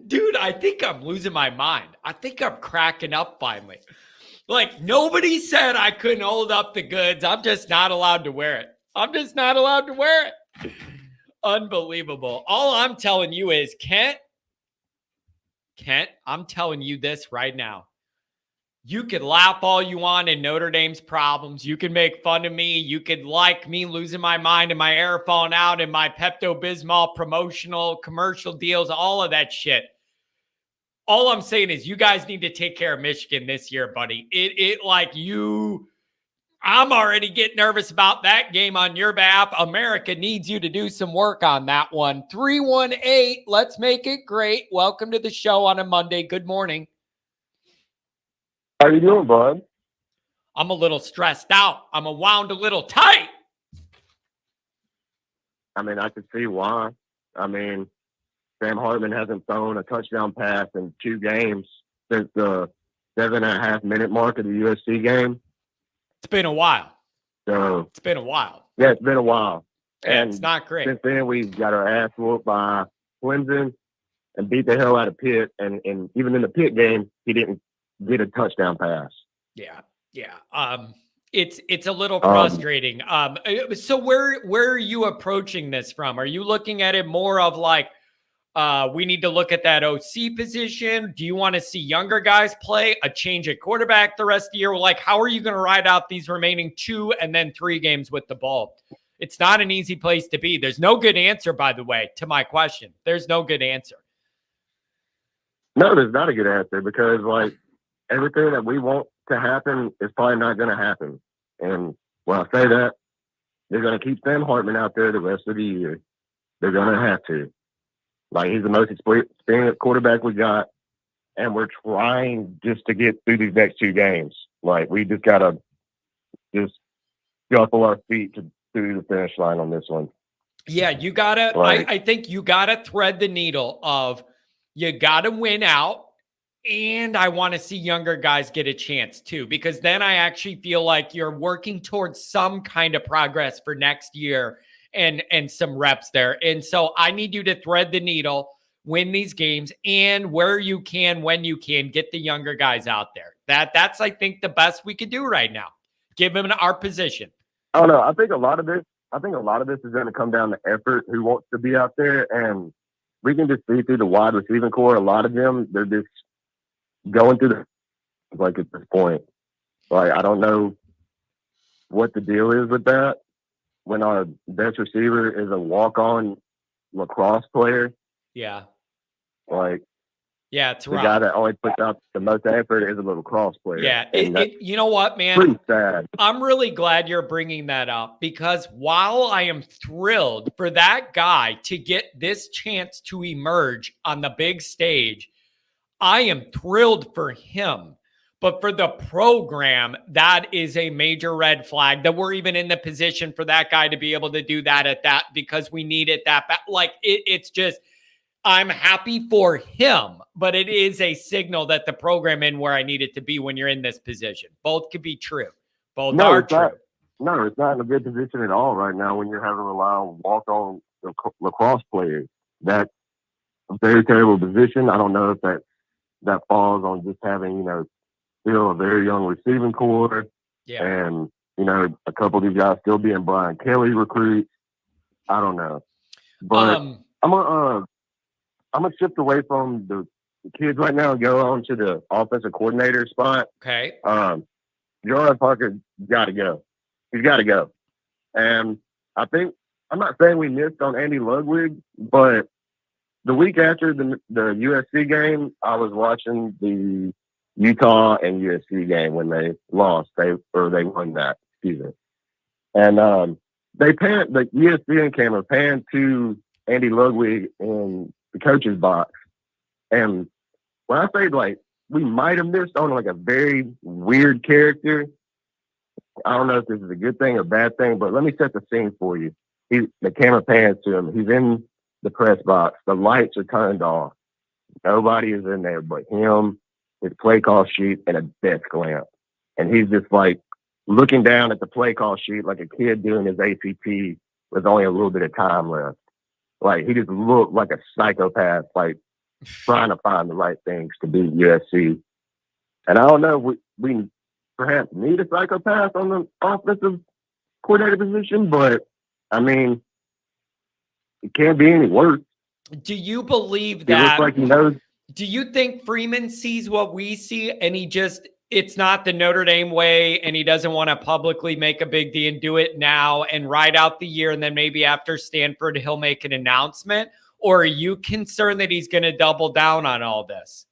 Dude, I think I'm losing my mind. I think I'm cracking up finally. Like, nobody said I couldn't hold up the goods. I'm just not allowed to wear it. Unbelievable. All I'm telling you is, Kent, I'm telling you this right now. You could laugh all you want in Notre Dame's problems. You can make fun of me. You could like me losing my mind and my hair falling out and my Pepto-Bismol promotional commercial deals, all of that shit. All I'm saying is you guys need to take care of Michigan this year, buddy. I'm already getting nervous about that game on your behalf. America needs you to do some work on that one. 318, let's make it great. Welcome to the show on a Monday. Good morning. How you doing, bud? I'm a little stressed out. I'm wound a little tight. I mean, I can see why. I mean, Sam Hartman hasn't thrown a touchdown pass in 2 games since the 7.5 minute mark of the USC game. It's been a while. So It's been a while. yeah, it's been a while. Yeah, And it's not great. since then, we got our ass whooped by Clemson and beat the hell out of Pitt. And even in the Pitt game, he didn't get a touchdown pass. Yeah. It's a little frustrating. So where are you approaching this from? Are you looking at it more of like, we need to look at that OC position? Do you want to see younger guys play, a change at quarterback the rest of the year? Like, how are you going to ride out these remaining 2 and then 3 games with the ball? It's not an easy place to be. There's no good answer, by the way, to my question. There's no good answer. No, there's not a good answer because, like, everything that we want to happen is probably not going to happen. And when I say that, they're going to keep Sam Hartman out there the rest of the year. They're going to have to. Like, he's the most experienced quarterback we got, and we're trying just to get through these next 2 games. Like, we just got to just shuffle our feet through the finish line on this one. Yeah, you got to – I think you got to thread the needle of you got to win out, and I want to see younger guys get a chance too, because then I actually feel like you're working towards some kind of progress for next year and some reps there. And so I need you to thread the needle, win these games, and where you can, when you can, get the younger guys out there. That's I think the best we could do right now. Give them our position. I don't know. I think a lot of this is going to come down to effort, who wants to be out there, and we can just see through the wide receiving core. A lot of them, they're just going through the like at this point. Like, I don't know what the deal is with that. When our best receiver is a walk-on lacrosse player, yeah, it's the rough. guy that always puts out the most effort is a lacrosse player. Yeah, you know what, man? Pretty sad. I'm really glad you're bringing that up, because while I am thrilled for that guy to get this chance to emerge on the big stage, I am thrilled for him. But for the program, that is a major red flag that we're even in the position for that guy to be able to do that at that, because we need it that bad. Like, it's just, I'm happy for him, but it is a signal that the program in where I need it to be when you're in this position. Both could be true. Both are true. No, it's not in a good position at all right now when you're having to rely on walk-on lacrosse players. That's a very terrible position. I don't know if that falls on just having, still a very young receiving core. Yeah. And, a couple of these guys still being Brian Kelly recruits. I don't know. But I'm going to shift away from the kids right now and go on to the offensive coordinator spot. Okay. Gerard Parker got to go. He's got to go. And I think, I'm not saying we missed on Andy Ludwig, but the week after the USC game, I was watching the Utah and USC game when they lost. They won that season. And the ESPN camera panned to Andy Ludwig in the coach's box. And when I say, like, we might have missed on, like, a very weird character, I don't know if this is a good thing or bad thing, but let me set the scene for you. The camera pans to him. He's in the press box. The lights are turned off. Nobody is in there but him, his play call sheet, and a desk lamp. And he's just, like, looking down at the play call sheet like a kid doing his ACT with only a little bit of time left. Like, he just looked like a psychopath, like, trying to find the right things to beat USC. And I don't know if we perhaps need a psychopath on the offensive coordinator position, but, I mean, it can't be any worse. Do you believe He that? looks like he knows. Do you think Freeman sees what we see and it's not the Notre Dame way and he doesn't want to publicly make a big deal and do it now and ride out the year, and then maybe after Stanford he'll make an announcement? Or are you concerned that he's going to double down on all this?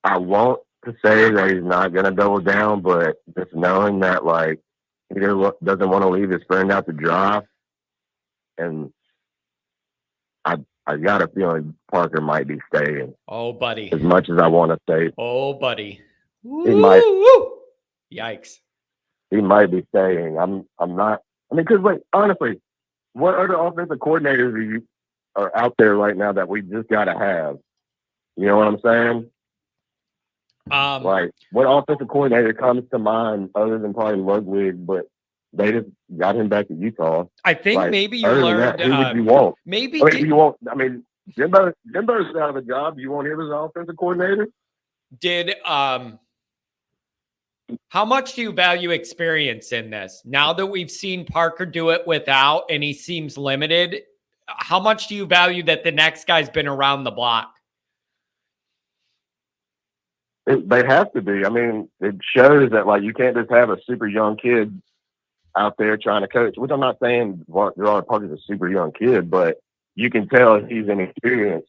I want to say that he's not going to double down, but just knowing that, like, he doesn't want to leave his friend out to dry, and I got a feeling Parker might be staying. Oh, buddy. As much as I want to say. Oh, buddy. He might. Yikes. He might be staying. I'm not. I mean, because, like, honestly, what other offensive coordinators are out there right now that we just got to have? You know what I'm saying? Like, what offensive coordinator comes to mind other than probably Ludwig, but they just got him back to Utah. I think Like, maybe you other than learned. that, who would you want? Maybe I mean, you want. I mean, Jimbo's out of a job. You want him as an offensive coordinator? How much do you value experience in this? Now that we've seen Parker do it without, and he seems limited, how much do you value that the next guy's been around the block? They have to be. I mean, it shows that like you can't just have a super young kid out there trying to coach. Which I'm not saying Gerard Parker's a super young kid, but you can tell he's inexperienced.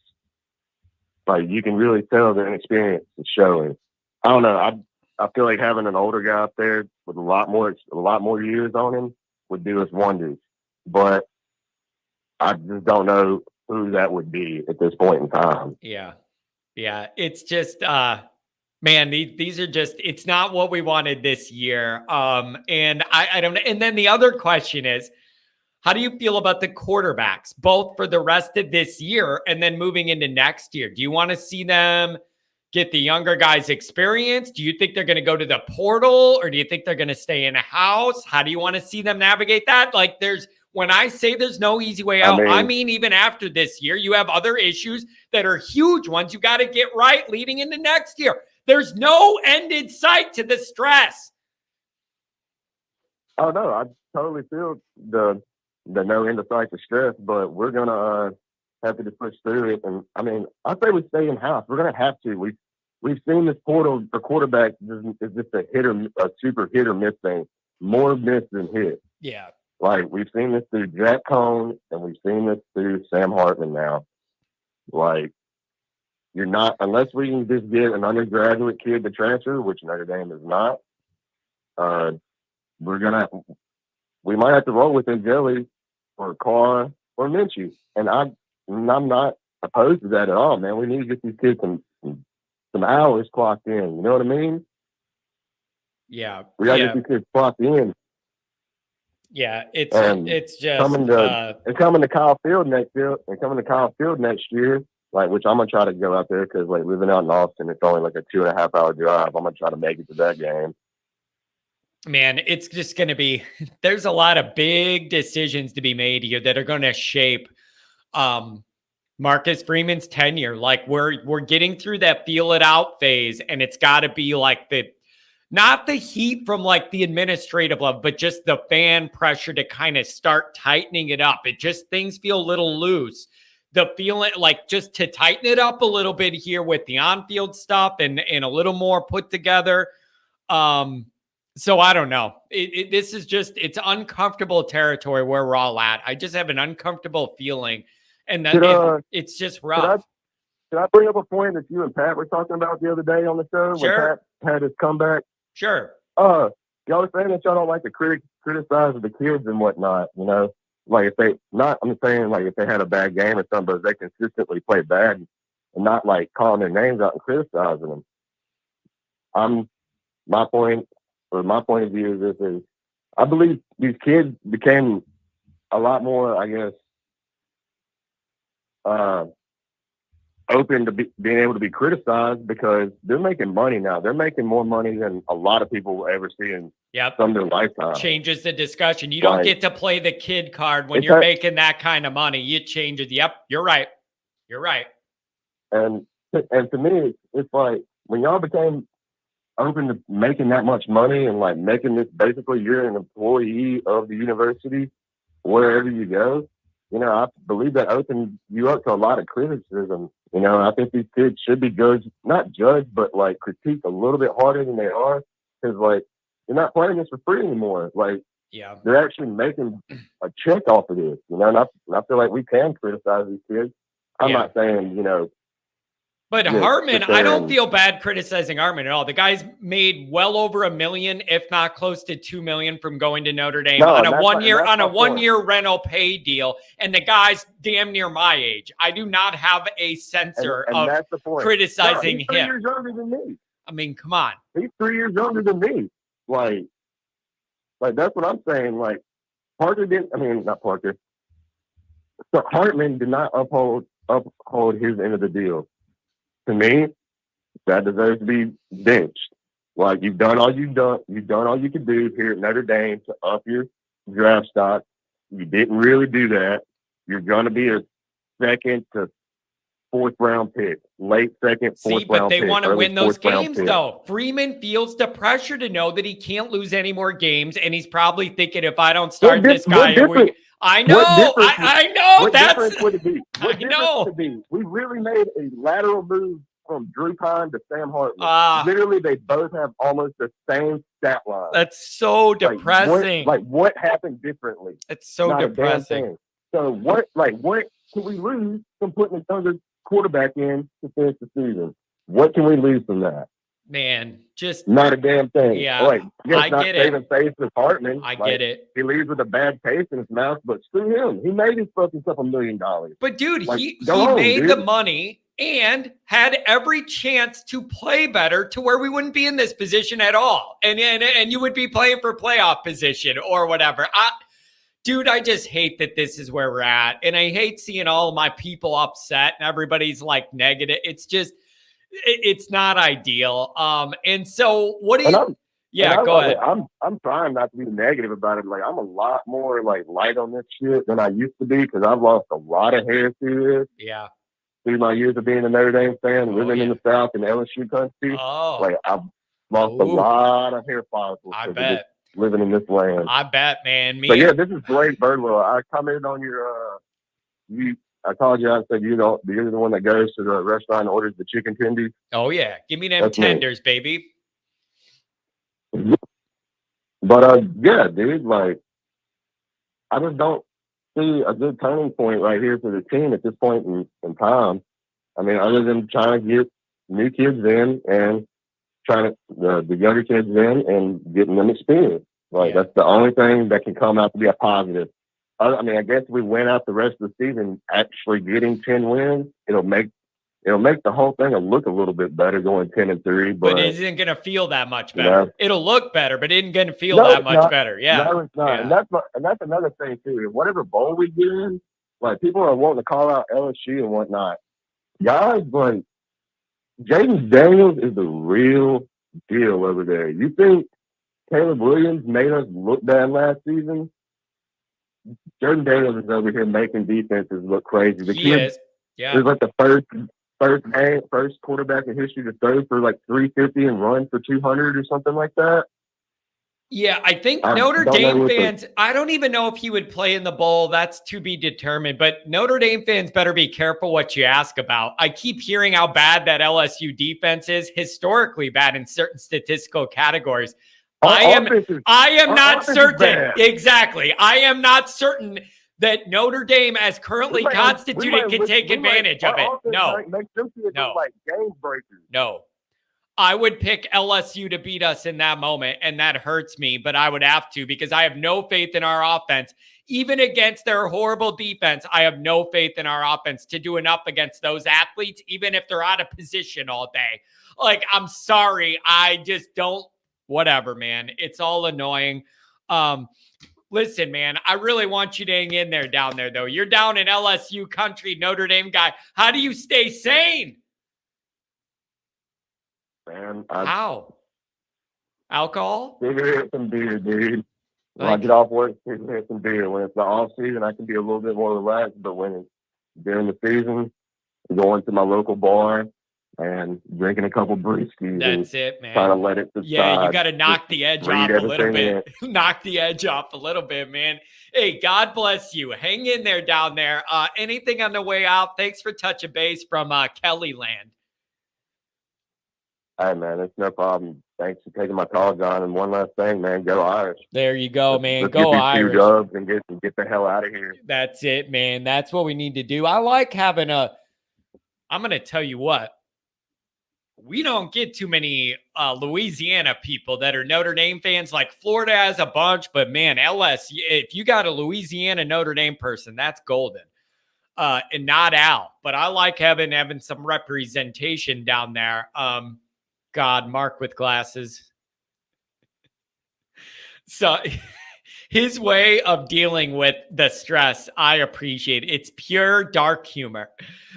Like you can really tell the inexperience is showing. I don't know. I feel like having an older guy up there with a lot more years on him would do us wonders. But I just don't know who that would be at this point in time. Yeah. It's just, man, these are just, it's not what we wanted this year. And I don't know. And then the other question is, how do you feel about the quarterbacks, both for the rest of this year and then moving into next year? Do you want to see them get the younger guys experience? Do you think they're going to go to the portal, or do you think they're going to stay in a house? How do you want to see them navigate that? Like when I say there's no easy way out, I mean, even after this year, you have other issues that are huge ones you got to get right leading into next year. There's no end in sight to the stress. Oh no, I totally feel the no end of sight to stress, but we're gonna have to just push through it. And I mean, I say we stay in house. We're gonna have to. We've seen this portal for quarterback is just a super hit or miss thing. More miss than hit. Yeah. Like we've seen this through Jack Cohn and we've seen this through Sam Hartman now. Like you're not, unless we can just get an undergraduate kid to transfer, which Notre Dame is not, we might have to roll with Jelly or Carr or Minshew. And I'm not opposed to that at all, man. We need to get these kids some hours clocked in. You know what I mean? Yeah. We got to get these kids clocked in. Yeah, it's just coming to Kyle Field next year, like which I'm gonna try to go out there because like living out in Austin, it's only like a 2.5 hour drive. I'm gonna try to make it to that game. Man, it's just gonna be. There's a lot of big decisions to be made here that are going to shape Marcus Freeman's tenure. Like we're getting through that feel it out phase, and it's got to be like not the heat from like the administrative level, but just the fan pressure to kind of start tightening it up. It just, things feel a little loose. The feeling like just to tighten it up a little bit here with the on-field stuff and a little more put together. So I don't know. This is just, it's uncomfortable territory where we're all at. I just have an uncomfortable feeling, and that it's just rough. Can I bring up a point that you and Pat were talking about the other day on the show? Sure. When Pat had his comeback? Sure. Y'all were saying that y'all don't like to criticize the kids and whatnot, you know? Like I'm saying like if they had a bad game or something, but if they consistently play bad and not like calling their names out and criticizing them. My point of view is this is, I believe these kids became a lot more, I guess, open to being able to be criticized because they're making money now. They're making more money than a lot of people will ever see in some of their lifetime. Changes the discussion. You don't get to play the kid card when you're making that kind of money. You change it. Yep, you're right. You're right. And to me, it's like when y'all became open to making that much money and like making this basically you're an employee of the university wherever you go. You know, I believe that opened you up to a lot of criticism. You know, I think these kids should be not judged, but like critiqued a little bit harder than they are. Because like, they're not playing this for free anymore. Like, they're actually making a check off of this, you know, and I feel like we can criticize these kids. I'm not saying, you know. But Hartman, I don't feel bad criticizing Hartman at all. The guy's made well over $1 million, if not close to $2 million, from going to Notre Dame on a one-year rental pay deal, and the guy's damn near my age. I do not have a censor of criticizing he's 3 him. Years younger than me. I mean, come on. He's 3 years younger than me. Like that's what I'm saying. Like not Parker. So Hartman did not uphold his end of the deal. to me, that deserves to be benched. Like, you've done all you could do here at Notre Dame to up your draft stock. You didn't really do that. You're going to be a second to fourth round pick, late second, fourth but round they pick, want to early win those fourth round games, pick. though. Freeman feels the pressure to know that he can't lose any more games, and he's probably thinking, if I don't start this guy, I know. What That's difference would it be? What I difference know. would it be? We really made a lateral move from Drew Pine to Sam Hartman. Literally, they both have almost the same stat line. That's so depressing. What happened differently? It's so Not depressing. A damn thing. So what can we lose from putting another quarterback in to finish the season? What can we lose from that? Man, just not a damn thing. Yeah, I not get saving face with Hartman. I get it. He leaves with a bad taste in his mouth, but screw him. He made his fucking self $1 million. But dude, he home, made dude. the money and had every chance to play better to where we wouldn't be in this position at all. And you would be playing for playoff position or whatever. Dude, I just hate that this is where we're at. And I hate seeing all of my people upset and everybody's like negative. It's just, it's not ideal. And so what do you, go ahead. I'm trying not to be negative about it. Like, I'm a lot more light on this shit than I used to be because I've lost a lot of hair through this. Yeah. Through my years of being a Notre Dame fan, living in the South and LSU country. I've lost a lot of hair follicles. I bet. Living in this land. I bet, man. But yeah, this is Blake Birdwell. I commented on your I called you out and said you're the one that goes to the restaurant and orders the chicken tendies. Oh yeah. Give me them tenders, baby. But yeah, dude, I just don't see a good turning point right here for the team at this point in time. I mean, other than trying to get new kids in and trying to the younger kids in and getting them experience. That's the only thing that can come out to be a positive. I mean, I guess if we win out the rest of the season actually getting 10 wins, it'll make the whole thing look a little bit better going 10-3. But it isn't going to feel that much better. It'll look better, but it isn't going to feel that much better. Yeah. No, it's not. Yeah. And that's another thing too. Whatever bowl we get in, people are wanting to call out LSU and whatnot. Guys, Jaden Daniels is the real deal over there. You think Caleb Williams made us look bad last season? Jordan Daniels is over here making defenses look crazy. The kid is the first quarterback in history to throw for 350 and run for 200 or something like that. Yeah, I think Notre Dame fans, I don't even know if he would play in the bowl. That's to be determined. But Notre Dame fans better be careful what you ask about. I keep hearing how bad that LSU defense is, historically bad in certain statistical categories. I am not certain. Exactly. I am not certain that Notre Dame, as currently constituted, can take advantage of it. No. Game breakers. No. I would pick LSU to beat us in that moment, and that hurts me, but I would have to because I have no faith in our offense. Even against their horrible defense, I have no faith in our offense to do enough against those athletes, even if they're out of position all day. I'm sorry. I just don't. Whatever, man. It's all annoying. Listen, man, I really want you to hang in there down there, though. You're down in LSU country, Notre Dame guy. How do you stay sane? Man, how? Alcohol? Cigarette and beer, dude. When I get off work, cigarette and beer. When it's the off season, I can be a little bit more relaxed. But when it's during the season, going to my local bar and drinking a couple brewskis. That's it, man. Trying to let it subside. Yeah, you got to knock the edge off a little bit. Knock the edge off a little bit, man. Hey, God bless you. Hang in there down there. Anything on the way out? Thanks for touching base from Kellyland. Hey, man, it's no problem. Thanks for taking my call, John. And one last thing, man, go Irish. There you go, man. Let's go get Irish. 2 dubs and get the hell out of here. That's it, man. That's what we need to do. I like having I'm going to tell you what. We don't get too many Louisiana people that are Notre Dame fans. Like Florida has a bunch, but man, LSU, if you got a Louisiana Notre Dame person, that's golden. And not Al, but I like having some representation down there. God, Mark with glasses. So His way of dealing with the stress, I appreciate. It's pure dark humor.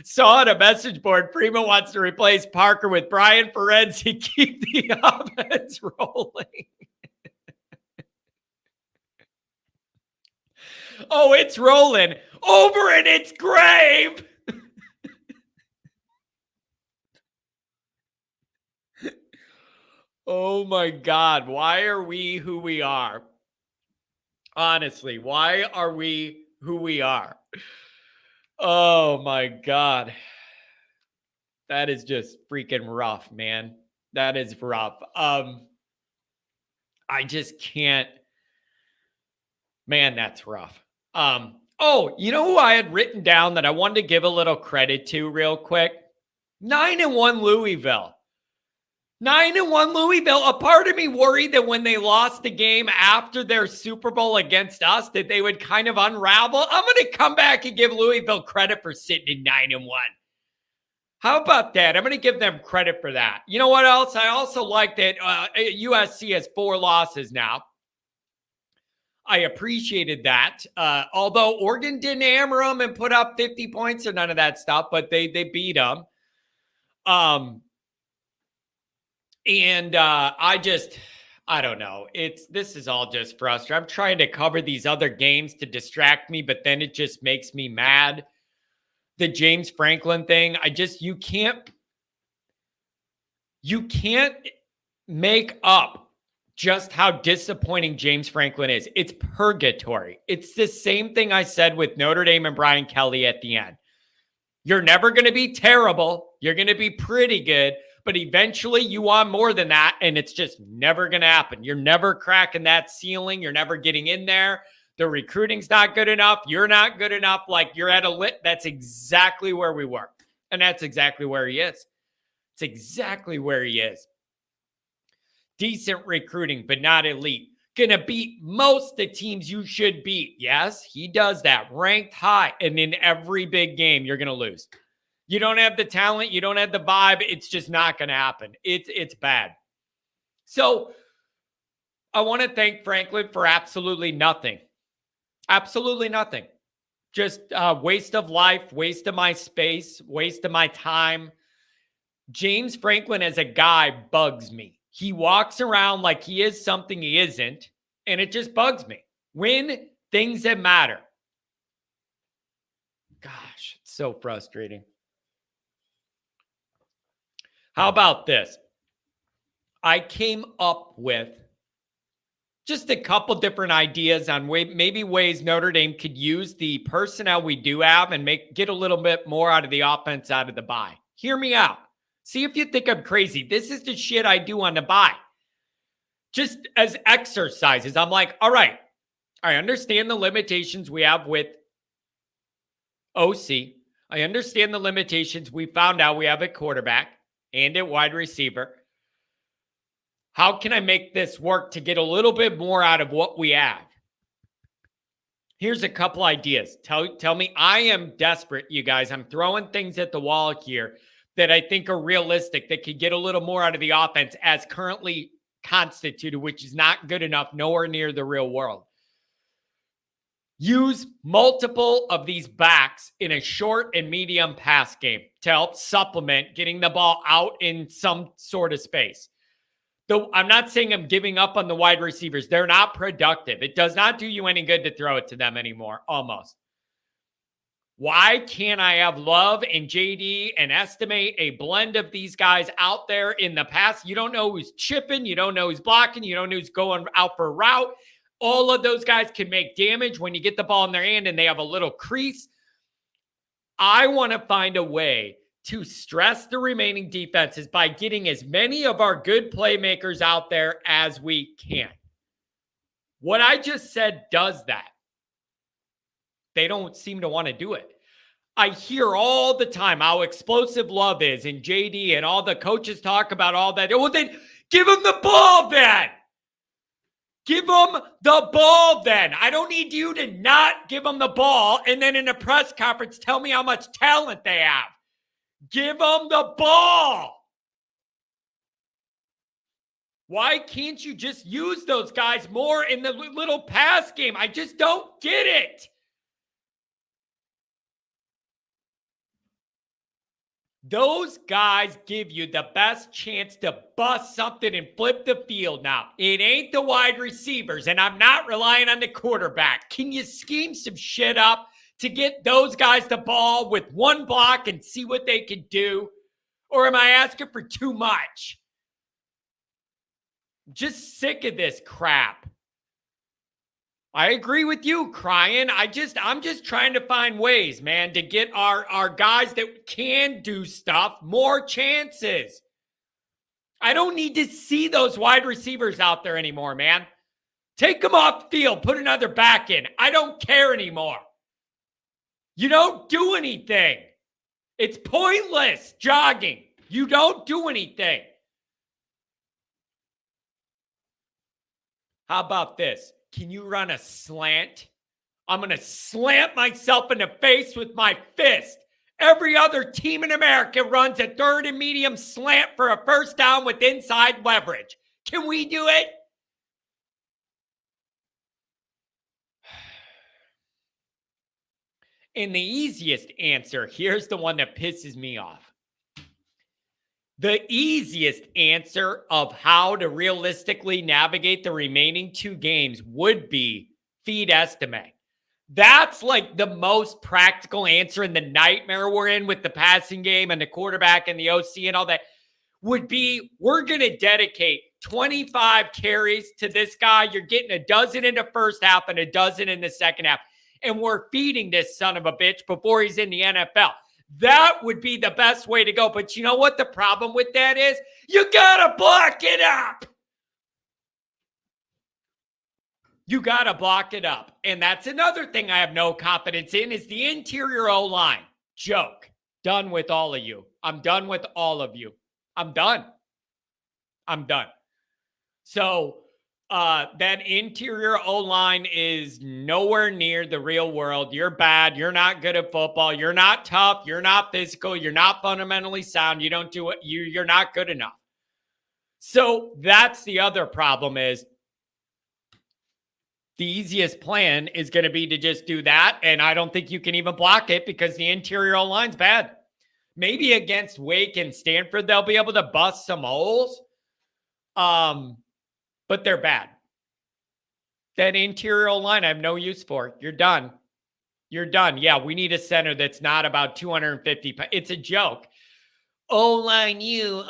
Saw on a message board, Freeman wants to replace Parker with Brian Ferenczi, keep the offense rolling. Oh, it's rolling over in its grave. Oh my God. Why are we who we are? Honestly, why are we who we are? Oh my God. That is just freaking rough, man. That is rough. I just can't. Man, that's rough. Oh, you know who I had written down that I wanted to give a little credit to real quick? 9-1 Louisville. 9-1 Louisville. A part of me worried that when they lost the game after their Super Bowl against us, that they would kind of unravel. I'm going to come back and give Louisville credit for sitting at 9-1. How about that? I'm going to give them credit for that. You know what else? I also like that USC has 4 losses now. I appreciated that. Although Oregon didn't hammer them and put up 50 points or none of that stuff, but they beat them. And I don't know. This is all just frustrating. I'm trying to cover these other games to distract me, but then it just makes me mad. The James Franklin thing, you can't make up just how disappointing James Franklin is. It's purgatory. It's the same thing I said with Notre Dame and Brian Kelly at the end. You're never going to be terrible. You're going to be pretty good, but eventually you want more than that, and it's just never going to happen. You're never cracking that ceiling. You're never getting in there. The recruiting's not good enough. You're not good enough. Like, you're at a lit. That's exactly where we were. And that's exactly where he is. It's exactly where he is. Decent recruiting, but not elite. Gonna beat most the teams you should beat. Yes, he does that. Ranked high. And in every big game, you're gonna lose. You don't have the talent. You don't have the vibe. It's just not gonna happen. It's bad. So I want to thank Franklin for absolutely nothing. Absolutely nothing. Just waste of life, waste of my space, waste of my time. James Franklin as a guy bugs me. He walks around like he is something he isn't, and it just bugs me. Win things that matter. Gosh, it's so frustrating. How about this? I came up with just a couple different ideas on maybe ways Notre Dame could use the personnel we do have and get a little bit more out of the offense out of the bye. Hear me out. See if you think I'm crazy. This is the shit I do on the bye. Just as exercises, I'm like, all right, I understand the limitations we have with OC. I understand the limitations we found out we have at quarterback and at wide receiver. How can I make this work to get a little bit more out of what we have? Here's a couple ideas. Tell me, I am desperate, you guys. I'm throwing things at the wall here that I think are realistic, that could get a little more out of the offense as currently constituted, which is not good enough, nowhere near the real world. Use multiple of these backs in a short and medium pass game to help supplement getting the ball out in some sort of space. Though I'm not saying I'm giving up on the wide receivers. They're not productive. It does not do you any good to throw it to them anymore, almost. Why can't I have Love and JD and estimate a blend of these guys out there in the pass? You don't know who's chipping. You don't know who's blocking. You don't know who's going out for a route. All of those guys can make damage when you get the ball in their hand and they have a little crease. I want to find a way to stress the remaining defenses by getting as many of our good playmakers out there as we can. What I just said does that. They don't seem to want to do it. I hear all the time how explosive Love is and JD and all the coaches talk about all that. Well, then give him the ball then. Give him the ball then. I don't need you to not give him the ball and then in a press conference tell me how much talent they have. Give them the ball. Why can't you just use those guys more in the little pass game? I just don't get it. Those guys give you the best chance to bust something and flip the field now. It ain't the wide receivers, and I'm not relying on the quarterback. Can you scheme some shit up to get those guys the ball with one block and see what they can do? Or am I asking for too much? I'm just sick of this crap. I agree with you, crying. I'm just trying to find ways, man, to get our guys that can do stuff more chances. I don't need to see those wide receivers out there anymore, man. Take them off the field, put another back in. I don't care anymore. You don't do anything. It's pointless jogging. You don't do anything. How about this? Can you run a slant? I'm going to slant myself in the face with my fist. Every other team in America runs a third and medium slant for a first down with inside leverage. Can we do it? And the easiest answer, here's the one that pisses me off. The easiest answer of how to realistically navigate the remaining 2 games would be feed Estime. That's like the most practical answer in the nightmare we're in with the passing game and the quarterback and the OC and all that would be, we're going to dedicate 25 carries to this guy. You're getting a dozen in the first half and a dozen in the second half. And we're feeding this son of a bitch before he's in the NFL. That would be the best way to go. But you know what the problem with that is? You got to block it up. You got to block it up. And that's another thing I have no confidence in is the interior O-line. Joke. Done with all of you. I'm done with all of you. I'm done. So that interior O-line is nowhere near the real world. You're bad. You're not good at football. You're not tough. You're not physical. You're not fundamentally sound. You don't do it. You're not good enough. So that's the other problem is the easiest plan is going to be to just do that. And I don't think you can even block it because the interior O-line's bad. Maybe against Wake and Stanford, they'll be able to bust some holes. But they're bad. That interior line I have no use for. You're done. Yeah, we need a center that's not about 250 pounds. It's a joke. O-line you.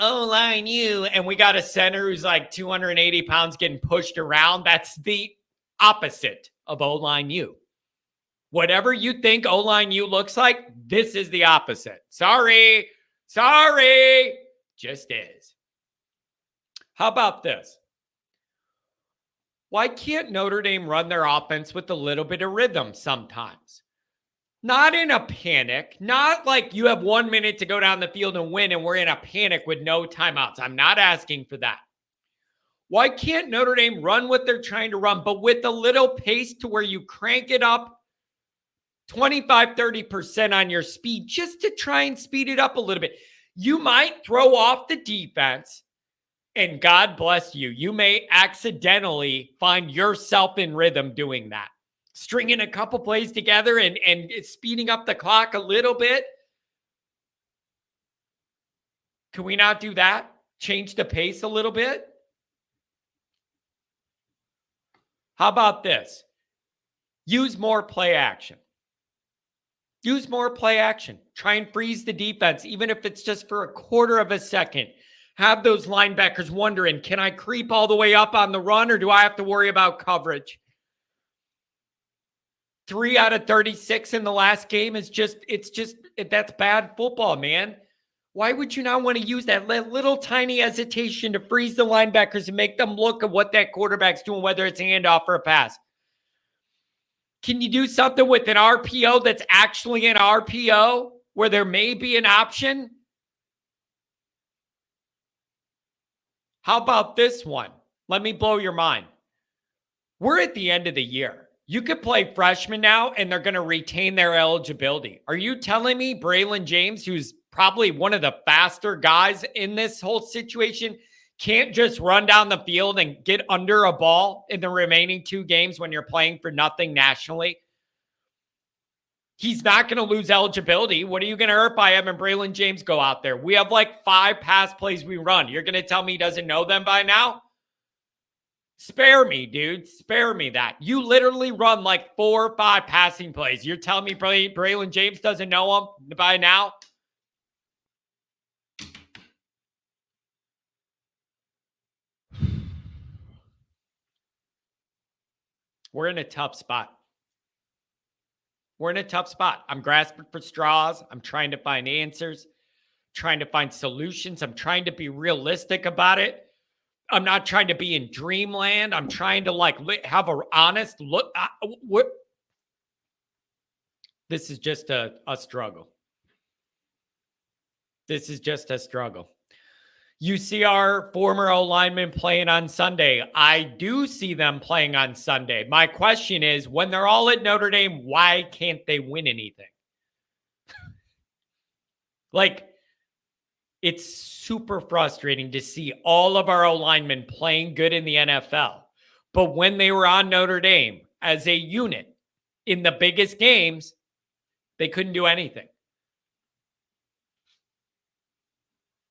And we got a center who's like 280 pounds getting pushed around. That's the opposite of O-line you. Whatever you think O-line you looks like, this is the opposite. Sorry. Just is. How about this? Why can't Notre Dame run their offense with a little bit of rhythm sometimes? Not in a panic. Not like you have 1 minute to go down the field and win and we're in a panic with no timeouts. I'm not asking for that. Why can't Notre Dame run what they're trying to run, but with a little pace to where you crank it up 25-30% on your speed just to try and speed it up a little bit? You might throw off the defense. And God bless you. You may accidentally find yourself in rhythm doing that. Stringing a couple plays together and speeding up the clock a little bit. Can we not do that? Change the pace a little bit? How about this? Use more play action. Try and freeze the defense, even if it's just for a quarter of a second. Have those linebackers wondering, can I creep all the way up on the run or do I have to worry about coverage? 3 out of 36 in the last game is that's bad football, man. Why would you not want to use that little tiny hesitation to freeze the linebackers and make them look at what that quarterback's doing, whether it's a handoff or a pass? Can you do something with an RPO that's actually an RPO where there may be an option? How about this one? Let me blow your mind. We're at the end of the year. You could play freshmen now, and they're going to retain their eligibility. Are you telling me Braylon James, who's probably one of the faster guys in this whole situation, can't just run down the field and get under a ball in the remaining 2 games when you're playing for nothing nationally. He's not going to lose eligibility. What are you going to hurt by having Braylon James go out there? We have like 5 pass plays we run. You're going to tell me he doesn't know them by now? Spare me, dude. Spare me that. You literally run like 4 or 5 passing plays. You're telling me Braylon James doesn't know them by now? We're in a tough spot. We're in a tough spot. I'm grasping for straws. I'm trying to find answers, trying to find solutions. I'm trying to be realistic about it. I'm not trying to be in dreamland. I'm trying to have an honest look. This is just a struggle. This is just a struggle. You see our former O-linemen playing on Sunday. I do see them playing on Sunday. My question is, when they're all at Notre Dame, why can't they win anything? It's super frustrating to see all of our O-linemen playing good in the NFL. But when they were on Notre Dame as a unit in the biggest games, they couldn't do anything.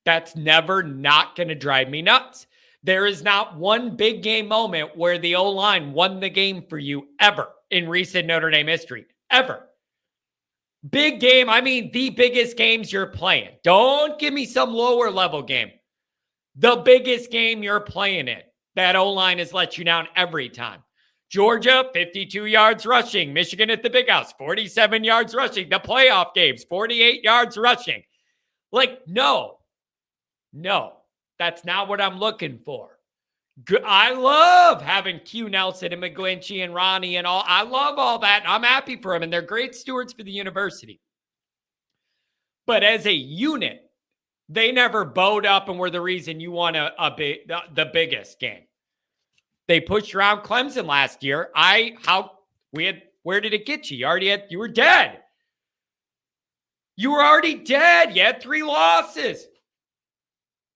That's never not going to drive me nuts. There is not one big game moment where the O-line won the game for you ever in recent Notre Dame history. Ever. Big game, I mean the biggest games you're playing. Don't give me some lower level game. The biggest game you're playing in. That O-line has let you down every time. Georgia, 52 yards rushing. Michigan at the Big House, 47 yards rushing. The playoff games, 48 yards rushing. No, that's not what I'm looking for. I love having Q Nelson and McGlinchey and Rodney and all. I love all that. I'm happy for them, and they're great stewards for the university. But as a unit, they never bowed up and were the reason you won the biggest game. They pushed around Clemson last year. Where did it get you? You were dead. You were already dead. You had 3 losses.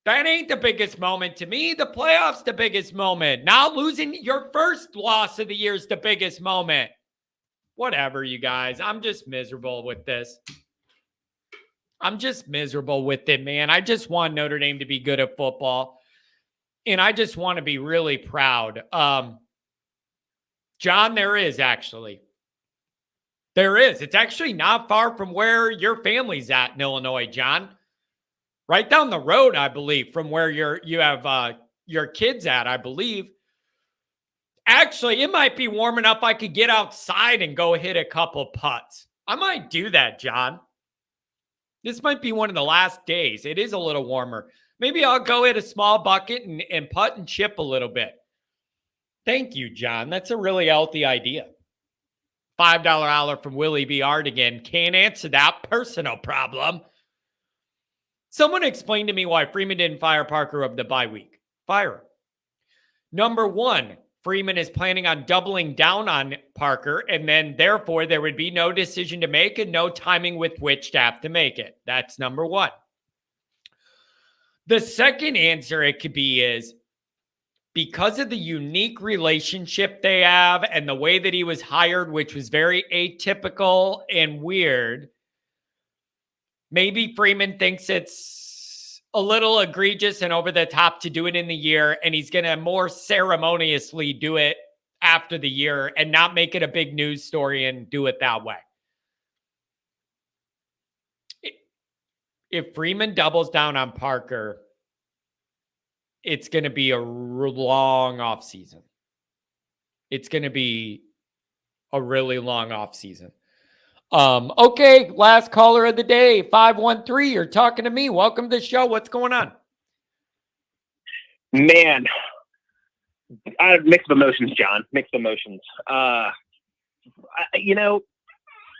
That ain't the biggest moment to me. The playoffs the biggest moment. Now losing your first loss of the year is the biggest moment. Whatever, you guys. I'm just miserable with this. I'm just miserable with it, man. I just want Notre Dame to be good at football. And I just want to be really proud. John, there is actually. There is. It's actually not far from where your family's at in Illinois, John. Right down the road, I believe, from where you have your kids at, I believe. Actually, it might be warm enough I could get outside and go hit a couple putts. I might do that, John. This might be one of the last days. It is a little warmer. Maybe I'll go hit a small bucket and putt and chip a little bit. Thank you, John. That's a really healthy idea. $5 holler from Willie B. Artigan. Can't answer that. Personal problem. Someone explained to me why Freeman didn't fire Parker of the bye week. Fire him. Number 1, Freeman is planning on doubling down on Parker, and then therefore there would be no decision to make and no timing with which to have to make it. That's number 1. The second answer it could be is because of the unique relationship they have and the way that he was hired, which was very atypical and weird, maybe Freeman thinks it's a little egregious and over the top to do it in the year, and he's going to more ceremoniously do it after the year and not make it a big news story and do it that way. If Freeman doubles down on Parker, it's going to be a long offseason. It's going to be a really long offseason. Okay, last caller of the day, 513. You're talking to me. Welcome to the show. What's going on? Man, I have mixed emotions, John. Mixed emotions. I'm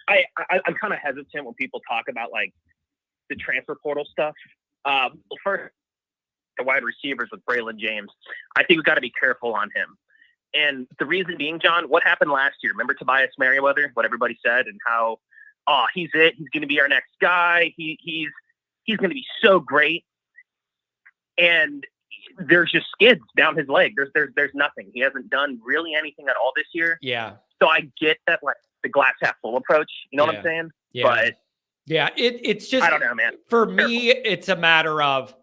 kind of hesitant when people talk about like the transfer portal stuff. First, the wide receivers with Braylon James, I think we've got to be careful on him. And the reason being, John, what happened last year? Remember Tobias Merriweather, what everybody said, and how, he's it. He's going to be our next guy. He's going to be so great. And there's just skids down his leg. There's nothing. He hasn't done really anything at all this year. Yeah. So I get that, like, the glass half full approach. You know what I'm saying? Yeah. But yeah, it's just, I don't know, man. For me, it's a matter of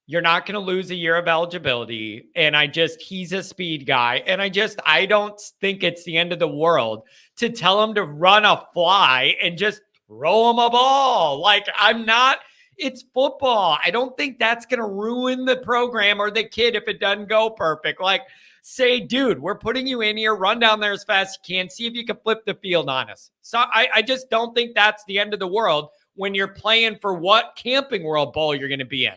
you're not going to lose a year of eligibility. And he's a speed guy. And I don't think it's the end of the world to tell him to run a fly and just throw him a ball. Like, it's football. I don't think that's going to ruin the program or the kid if it doesn't go perfect. Like, say, dude, we're putting you in here, run down there as fast as you can, see if you can flip the field on us. So I just don't think that's the end of the world when you're playing for what Camping World Bowl you're going to be in.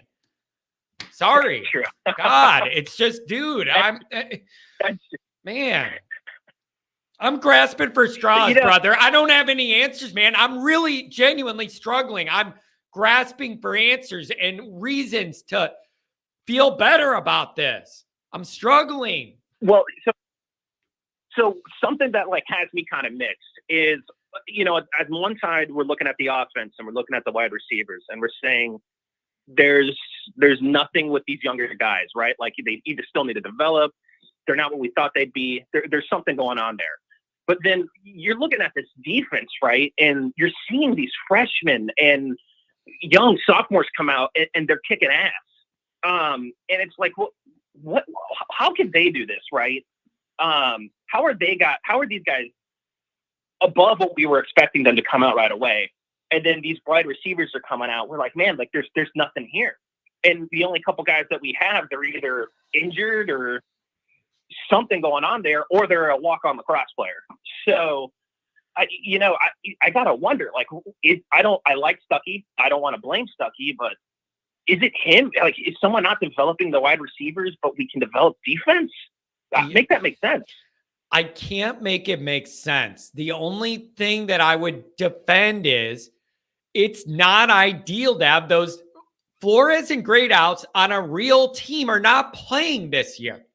Sorry. True. God, it's just, dude, man, I'm grasping for straws, brother. I don't have any answers, man. I'm really genuinely struggling. I'm grasping for answers and reasons to feel better about this. I'm struggling. Well, so something that, like, has me kind of mixed is, at one side, we're looking at the offense and we're looking at the wide receivers and we're saying there's nothing with these younger guys, right? Like, they either still need to develop. They're not what we thought they'd be. There's something going on there. But then you're looking at this defense, right? And you're seeing these freshmen and young sophomores come out and they're kicking ass. And it's like, how can they do this, right? How are these guys above what we were expecting them to come out right away? And then these wide receivers are coming out. We're like, man, like, there's nothing here. And the only couple guys that we have, they're either injured or something going on there, or they're a walk-on lacrosse player. So, I gotta wonder, like, I like Stuckey. I don't want to blame Stuckey, but is it him? Like, is someone not developing the wide receivers, but we can develop defense? Make that make sense. I can't make it make sense. The only thing that I would defend is it's not ideal to have those Flores and Greatouts on a real team are not playing this year.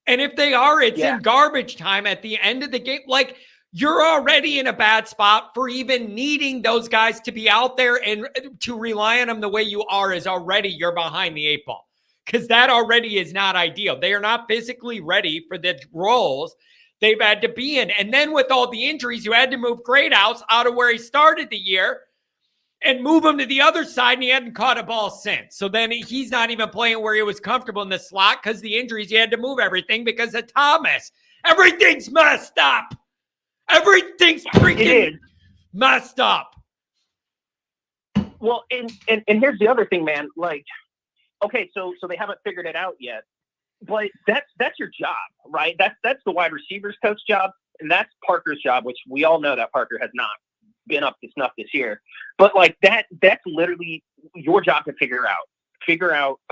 And if they are, it's in garbage time at the end of the game. Like, you're already in a bad spot for even needing those guys to be out there, and to rely on them the way you are is already, you're behind the 8 ball, because that already is not ideal. They are not physically ready for the roles they've had to be in. And then with all the injuries, you had to move Greatouts out of where he started the year and move him to the other side, and he hadn't caught a ball since. So then he's not even playing where he was comfortable in the slot because the injuries, he had to move everything because of Thomas. Everything's messed up. Everything's freaking messed up. Well, and here's the other thing, man. Like, okay, so they haven't figured it out yet, but that's your job, right? That's the wide receivers coach job, and that's Parker's job, which we all know that Parker has not been up to snuff this year. But, like, that's literally your job to figure out.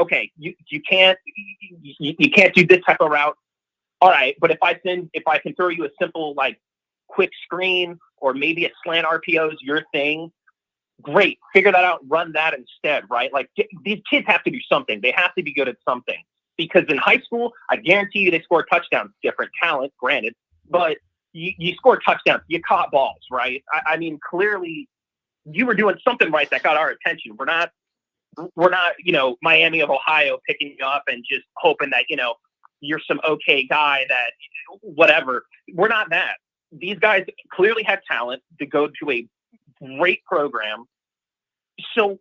Okay, you can't do this type of route. All right, but if I can throw you a simple, like, quick screen or maybe a slant RPO is your thing, great. Figure that out. Run that instead, right? Like, these kids have to do something. They have to be good at something. Because in high school, I guarantee you they score touchdowns. Different talent, granted, but you score touchdowns. You caught balls, right? I mean, clearly you were doing something right that got our attention. We're not, Miami of Ohio picking you up and just hoping that, you're some okay guy that whatever. We're not that. These guys clearly had talent to go to a great program. So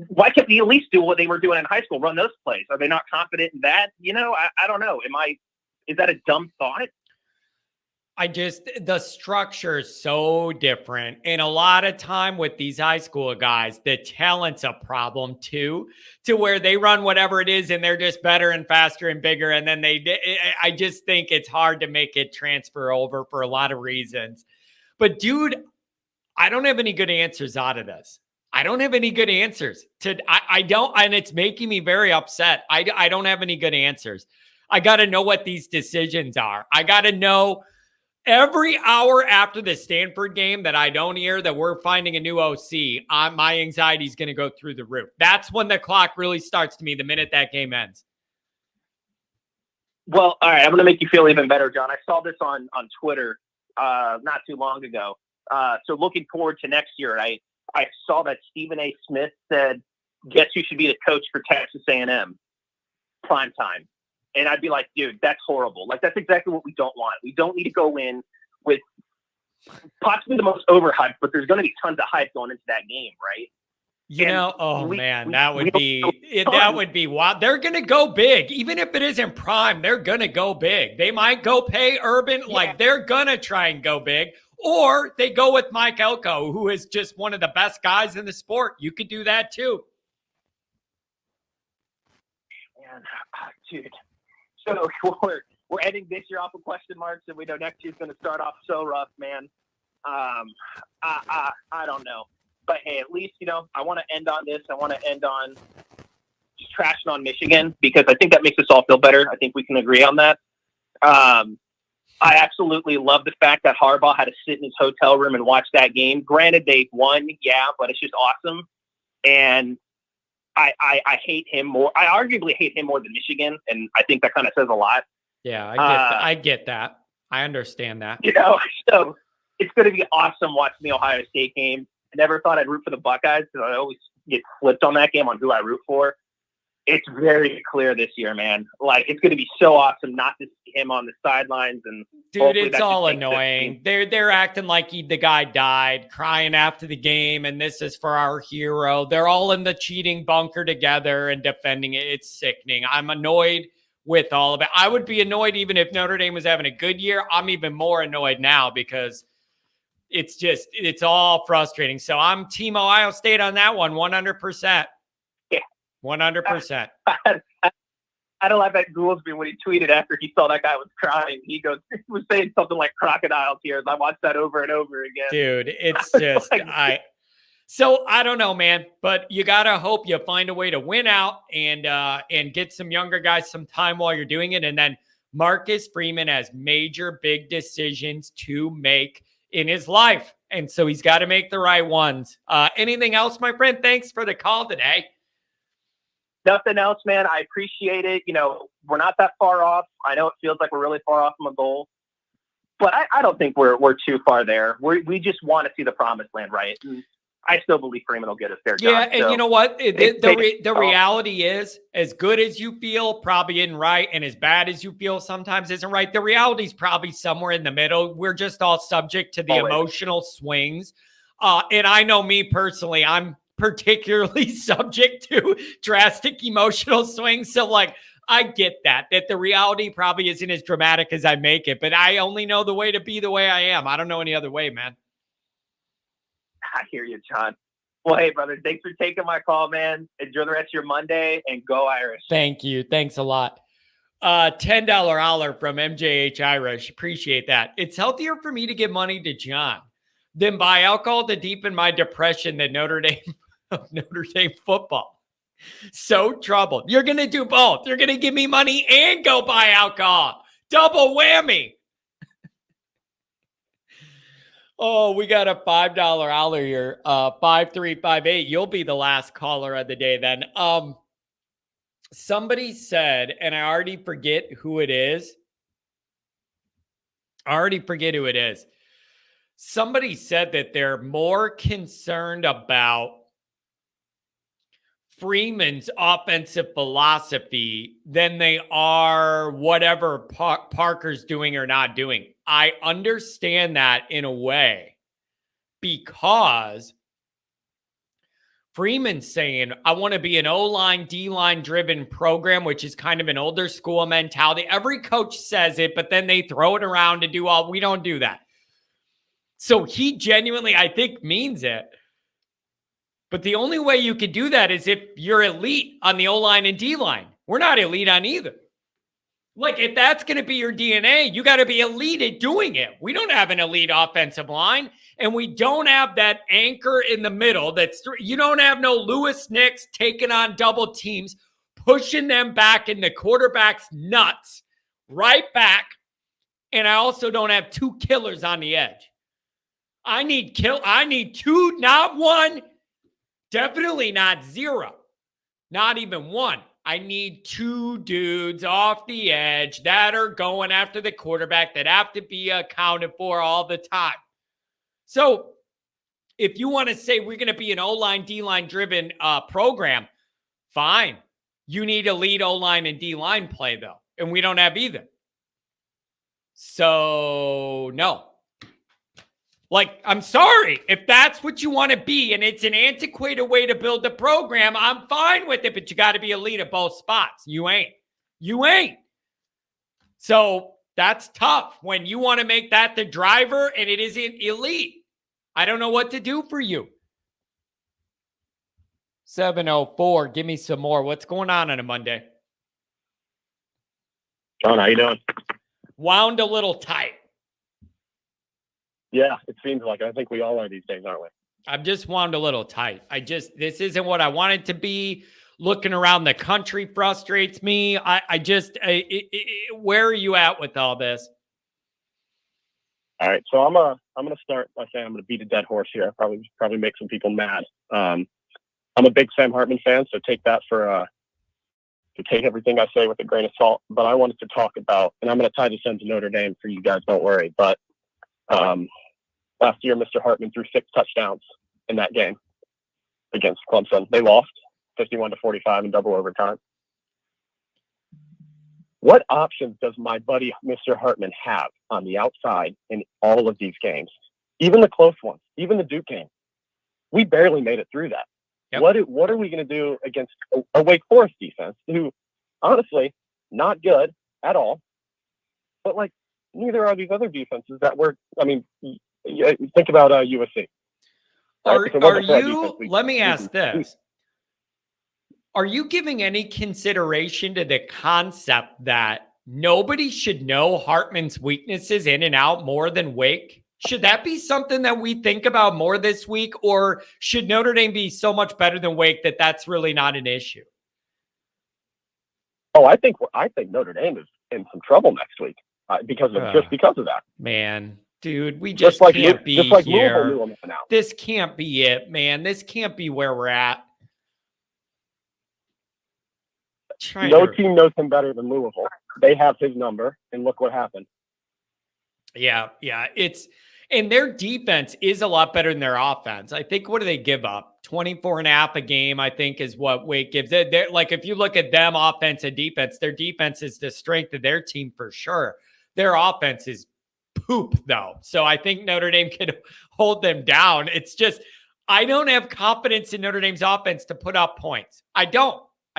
why can't we at least do what they were doing in high school, run those plays? Are they not confident in that? I don't know. Is that a dumb thought? The structure is so different. And a lot of time with these high school guys, the talent's a problem too, to where they run whatever it is and they're just better and faster and bigger. And then I just think it's hard to make it transfer over for a lot of reasons. But dude, I don't have any good answers out of this. I don't have any good answers I don't, and it's making me very upset. I don't have any good answers. I got to know what these decisions are. I got to know every hour after the Stanford game that I don't hear that we're finding a new OC, my anxiety is going to go through the roof. That's when the clock really starts to me, the minute that game ends. Well, all right. I'm going to make you feel even better, John. I saw this on Twitter not too long ago. So looking forward to next year, I saw that Stephen A. Smith said, guess who should be the coach for Texas A&M? prime time. And I'd be like, dude, that's horrible. Like, that's exactly what we don't want. We don't need to go in with possibly the most overhyped, but there's going to be tons of hype going into that game, right? That would be wild. They're going to go big. Even if it isn't prime, they're going to go big. They might go pay Urban. Yeah. Like, they're going to try and go big. Or they go with Mike Elko, who is just one of the best guys in the sport. You could do that too. Man, dude. So we're ending this year off with question marks, and we know next year's going to start off so rough, man. I don't know. But hey, at least, I want to end on this. I want to end on just trashing on Michigan, because I think that makes us all feel better. I think we can agree on that. I absolutely love the fact that Harbaugh had to sit in his hotel room and watch that game. Granted, they won, yeah, but it's just awesome. And I hate him more. I arguably hate him more than Michigan, and I think that kind of says a lot. Yeah, I get that. I understand that. So it's going to be awesome watching the Ohio State game. I never thought I'd root for the Buckeyes, because I always get flipped on that game on who I root for. It's very clear this year, man. Like, it's going to be so awesome not to see him on the sidelines. And dude, it's all annoying. They're acting like the guy died, crying after the game, and this is for our hero. They're all in the cheating bunker together and defending it. It's sickening. I'm annoyed with all of it. I would be annoyed even if Notre Dame was having a good year. I'm even more annoyed now, because it's all frustrating. So I'm Team Ohio State on that one, 100%. 100%. I don't like that Goolsby when he tweeted after he saw that guy was crying. He was saying something like crocodile tears. I watched that over and over again. Dude, it's just So I don't know, man, but you gotta hope you find a way to win out and get some younger guys some time while you're doing it. And then Marcus Freeman has major big decisions to make in his life, and so he's got to make the right ones. Anything else, my friend? Thanks for the call today. Nothing else, man. I appreciate it. We're not that far off. I know it feels like we're really far off from a goal, but I don't think we're too far there. We just want to see the promised land, right? And I still believe Freeman will get us there. Yeah, and you know what? The reality is, as good as you feel probably isn't right, and as bad as you feel sometimes isn't right. The reality is probably somewhere in the middle. We're just all subject to the emotional swings. And I know me personally, I'm particularly subject to drastic emotional swings. So I get that the reality probably isn't as dramatic as I make it, but I only know the way to be the way I am. I don't know any other way, man. I hear you, John. Well, hey, brother, thanks for taking my call, man. Enjoy the rest of your Monday, and go Irish. Thank you. Thanks a lot. $10 holler from MJH Irish. Appreciate that. It's healthier for me to give money to John than buy alcohol to deepen my depression than Notre Dame football. So troubled. You're going to do both. You're going to give me money and go buy alcohol. Double whammy. Oh, we got a $5 holler here. 5358. You'll be the last caller of the day then. Somebody said, and I already forget who it is. Somebody said that they're more concerned about Freeman's offensive philosophy than they are whatever Parker's doing or not doing. I understand that in a way, because Freeman's saying, I want to be an O-line, D-line driven program, which is kind of an older school mentality. Every coach says it, but then they throw it around to do we don't do that. So he genuinely, I think, means it. But the only way you could do that is if you're elite on the O-line and D-line. We're not elite on either. If that's going to be your DNA, you got to be elite at doing it. We don't have an elite offensive line, and we don't have that anchor in the middle. You don't have no Lewis Nicks taking on double teams, pushing them back in the quarterback's nuts, right back. And I also don't have two killers on the edge. I need two, not one. Definitely not zero. Not even one. I need two dudes off the edge that are going after the quarterback that have to be accounted for all the time. So if you want to say we're going to be an O-line, D-line driven program, fine. You need elite O-line and D-line play, though, and we don't have either. So, no. Like, I'm sorry. If that's what you want to be and it's an antiquated way to build the program, I'm fine with it, but you got to be elite at both spots. You ain't. You ain't. So that's tough when you want to make that the driver and it isn't elite. I don't know what to do for you. 704. Give me some more. What's going on a Monday? John, how you doing? Wound a little tight. Yeah, it seems like I think we all are these days, aren't we? I'm just wound a little tight. This isn't what I want it to be. Looking around the country frustrates me. Where are you at with all this? All right, so I'm gonna start by saying I'm gonna beat a dead horse here. Probably make some people mad. I'm a big Sam Hartman fan, so take that to take everything I say with a grain of salt. But I wanted to talk about, and I'm gonna tie this into Notre Dame for you guys. Don't worry. But last year, Mr. Hartman threw 6 touchdowns in that game against Clemson. They lost 51-45 in double overtime. What options does my buddy Mr. Hartman have on the outside in all of these games? Even the close ones, even the Duke game. We barely made it through that. Yep. What are we going to do against a Wake Forest defense who, honestly, not good at all, but like neither are these other defenses that were, I mean, think about USC. Let me ask this. Are you giving any consideration to the concept that nobody should know Hartman's weaknesses in and out more than Wake? Should that be something that we think about more this week, or should Notre Dame be so much better than Wake that that's really not an issue? Oh, I think Notre Dame is in some trouble next week because of that. Man, dude, we just can't be here. This can't be it, man. This can't be where we're at. No team knows him better than Louisville. They have his number, and look what happened. Yeah. And their defense is a lot better than their offense. I think, what do they give up? 24.5 a game, I think, is what Wake gives. They're like, if you look at them, offense and defense, their defense is the strength of their team for sure. Their offense is poop, though. So I think Notre Dame can hold them down. It's just, I don't have confidence in Notre Dame's offense to put up points. I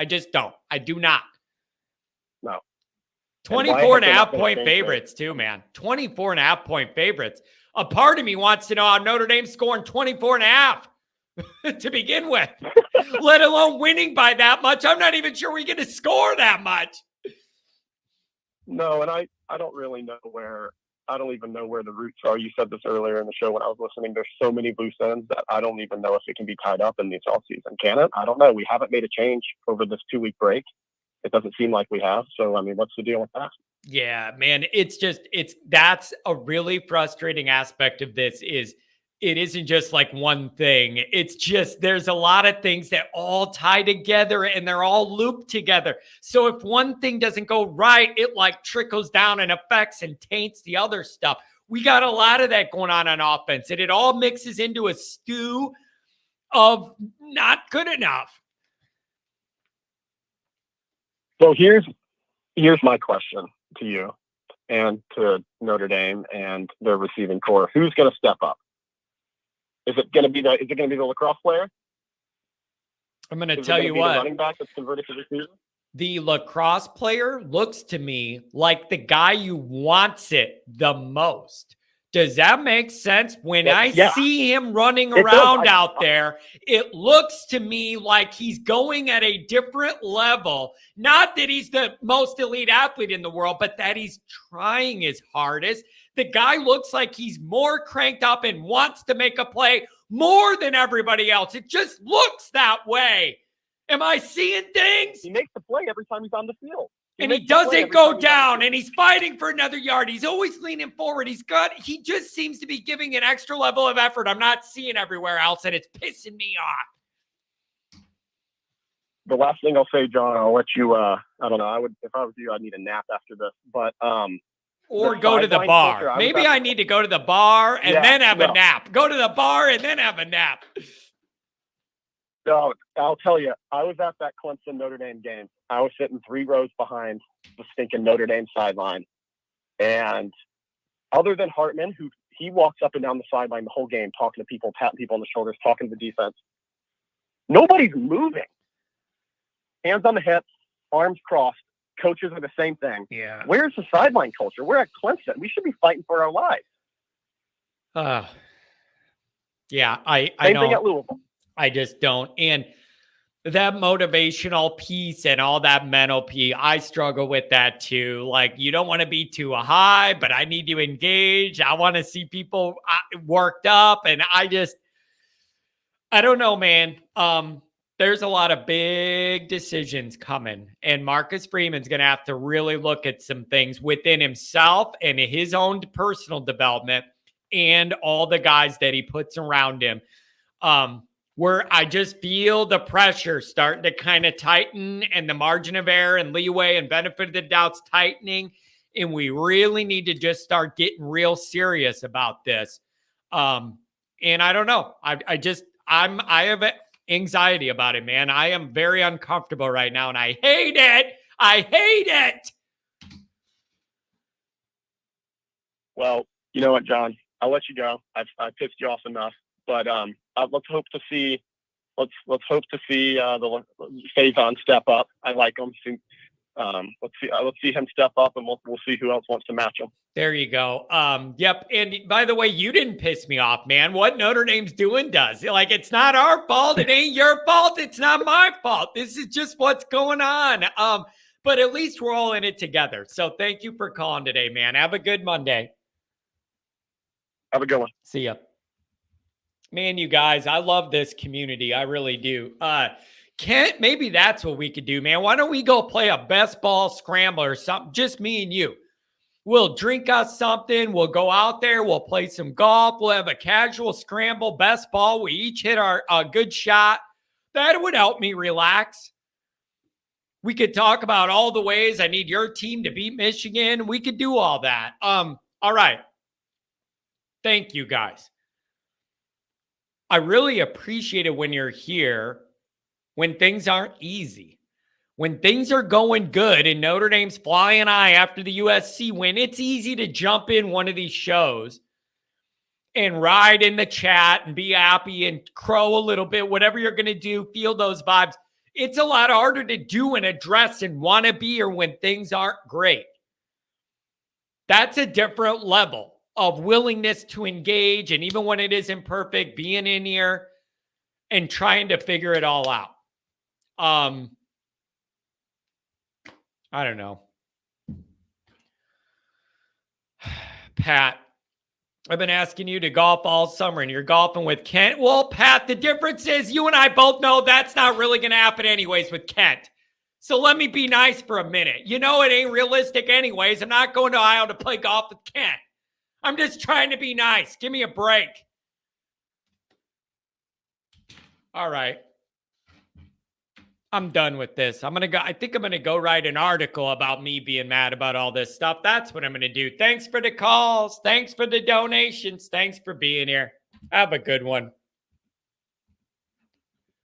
just don't. I do not. No. 24.5 point favorites too, man. 24.5 point favorites. A part of me wants to know how Notre Dame's scoring 24.5 to begin with, let alone winning by that much. I'm not even sure we're going to score that much. No, and I don't really know I don't even know where the roots are. You said this earlier in the show when I was listening. There's so many loose ends that I don't even know if it can be tied up in this offseason. Can it? I don't know. We haven't made a change over this 2-week break. It doesn't seem like we have. So, I mean, what's the deal with that? Yeah, man, that's a really frustrating aspect of this is it isn't just like one thing. It's just, there's a lot of things that all tie together and they're all looped together. So if one thing doesn't go right, it like trickles down and affects and taints the other stuff. We got a lot of that going on offense, and it all mixes into a stew of not good enough. So here's my question to you and to Notre Dame and their receiving core. Who's going to step up? Is it going to be the lacrosse player? I'm going to tell you what. The running back that's converted to receiver? The lacrosse player looks to me like the guy who wants it the most. Does that make sense? When I see him running around out there, it looks to me like he's going at a different level. Not that he's the most elite athlete in the world, but that he's trying his hardest. The guy looks like he's more cranked up and wants to make a play more than everybody else. It just looks that way. Am I seeing things? He makes the play every time he's on the field. And he doesn't go down, and he's fighting for another yard. He's always leaning forward. He just seems to be giving an extra level of effort I'm not seeing everywhere else, and it's pissing me off. The last thing I'll say, John, I'll let you, I don't know, if I was you, I'd need a nap after this, but, or go to the bar. Maybe I need to go to the bar and then have a nap. Go to the bar and then have a nap. No, I'll tell you, I was at that Clemson Notre Dame game. I was sitting 3 rows behind the stinking Notre Dame sideline. And other than Hartman, who he walks up and down the sideline the whole game, talking to people, patting people on the shoulders, talking to the defense, nobody's moving. Hands on the hips, arms crossed. Coaches are the same thing. Yeah. Where's the sideline culture? We're at Clemson. We should be fighting for our lives. Yeah, I Same know. thing at Louisville. I just don't. And that motivational piece and all that mental piece, I struggle with that too. Like, you don't want to be too high, but I need to engage. I want to see people worked up. And I don't know, man. There's a lot of big decisions coming, and Marcus Freeman's going to have to really look at some things within himself and his own personal development and all the guys that he puts around him. Where I just feel the pressure starting to kind of tighten and the margin of error and leeway and benefit of the doubt's tightening. And we really need to just start getting real serious about this. And I don't know. I have anxiety about it, man. I am very uncomfortable right now and I hate it. I hate it. Well, you know what, John? I'll let you go. I've pissed you off enough. But let's hope to see the Faison step up. I like him. Let's see him step up, and we'll see who else wants to match him. There you go. Yep. And by the way, you didn't piss me off, man. What Notre Dame's doing does. Like, it's not our fault. It ain't your fault. It's not my fault. This is just what's going on. But at least we're all in it together. So thank you for calling today, man. Have a good Monday. Have a good one. See ya. Man, you guys, I love this community. I really do. Kent, maybe that's what we could do, man. Why don't we go play a best ball scramble or something? Just me and you. We'll drink us something. We'll go out there. We'll play some golf. We'll have a casual scramble, best ball. We each hit our good shot. That would help me relax. We could talk about all the ways I need your team to beat Michigan. We could do all that. All right. Thank you, guys. I really appreciate it when you're here, when things aren't easy, when things are going good and Notre Dame's flying high after the USC win. It's easy to jump in one of these shows and ride in the chat and be happy and crow a little bit, whatever you're going to do, feel those vibes. It's a lot harder to do and address and want to be here when things aren't great. That's a different level of willingness to engage, and even when it isn't perfect, being in here and trying to figure it all out. I don't know. Pat, I've been asking you to golf all summer, and you're golfing with Kent. Well, Pat, the difference is you and I both know that's not really going to happen anyways with Kent. So let me be nice for a minute. You know it ain't realistic anyways. I'm not going to Ohio to play golf with Kent. I'm just trying to be nice. Give me a break. All right. I'm done with this. I think I'm going to go write an article about me being mad about all this stuff. That's what I'm going to do. Thanks for the calls. Thanks for the donations. Thanks for being here. Have a good one.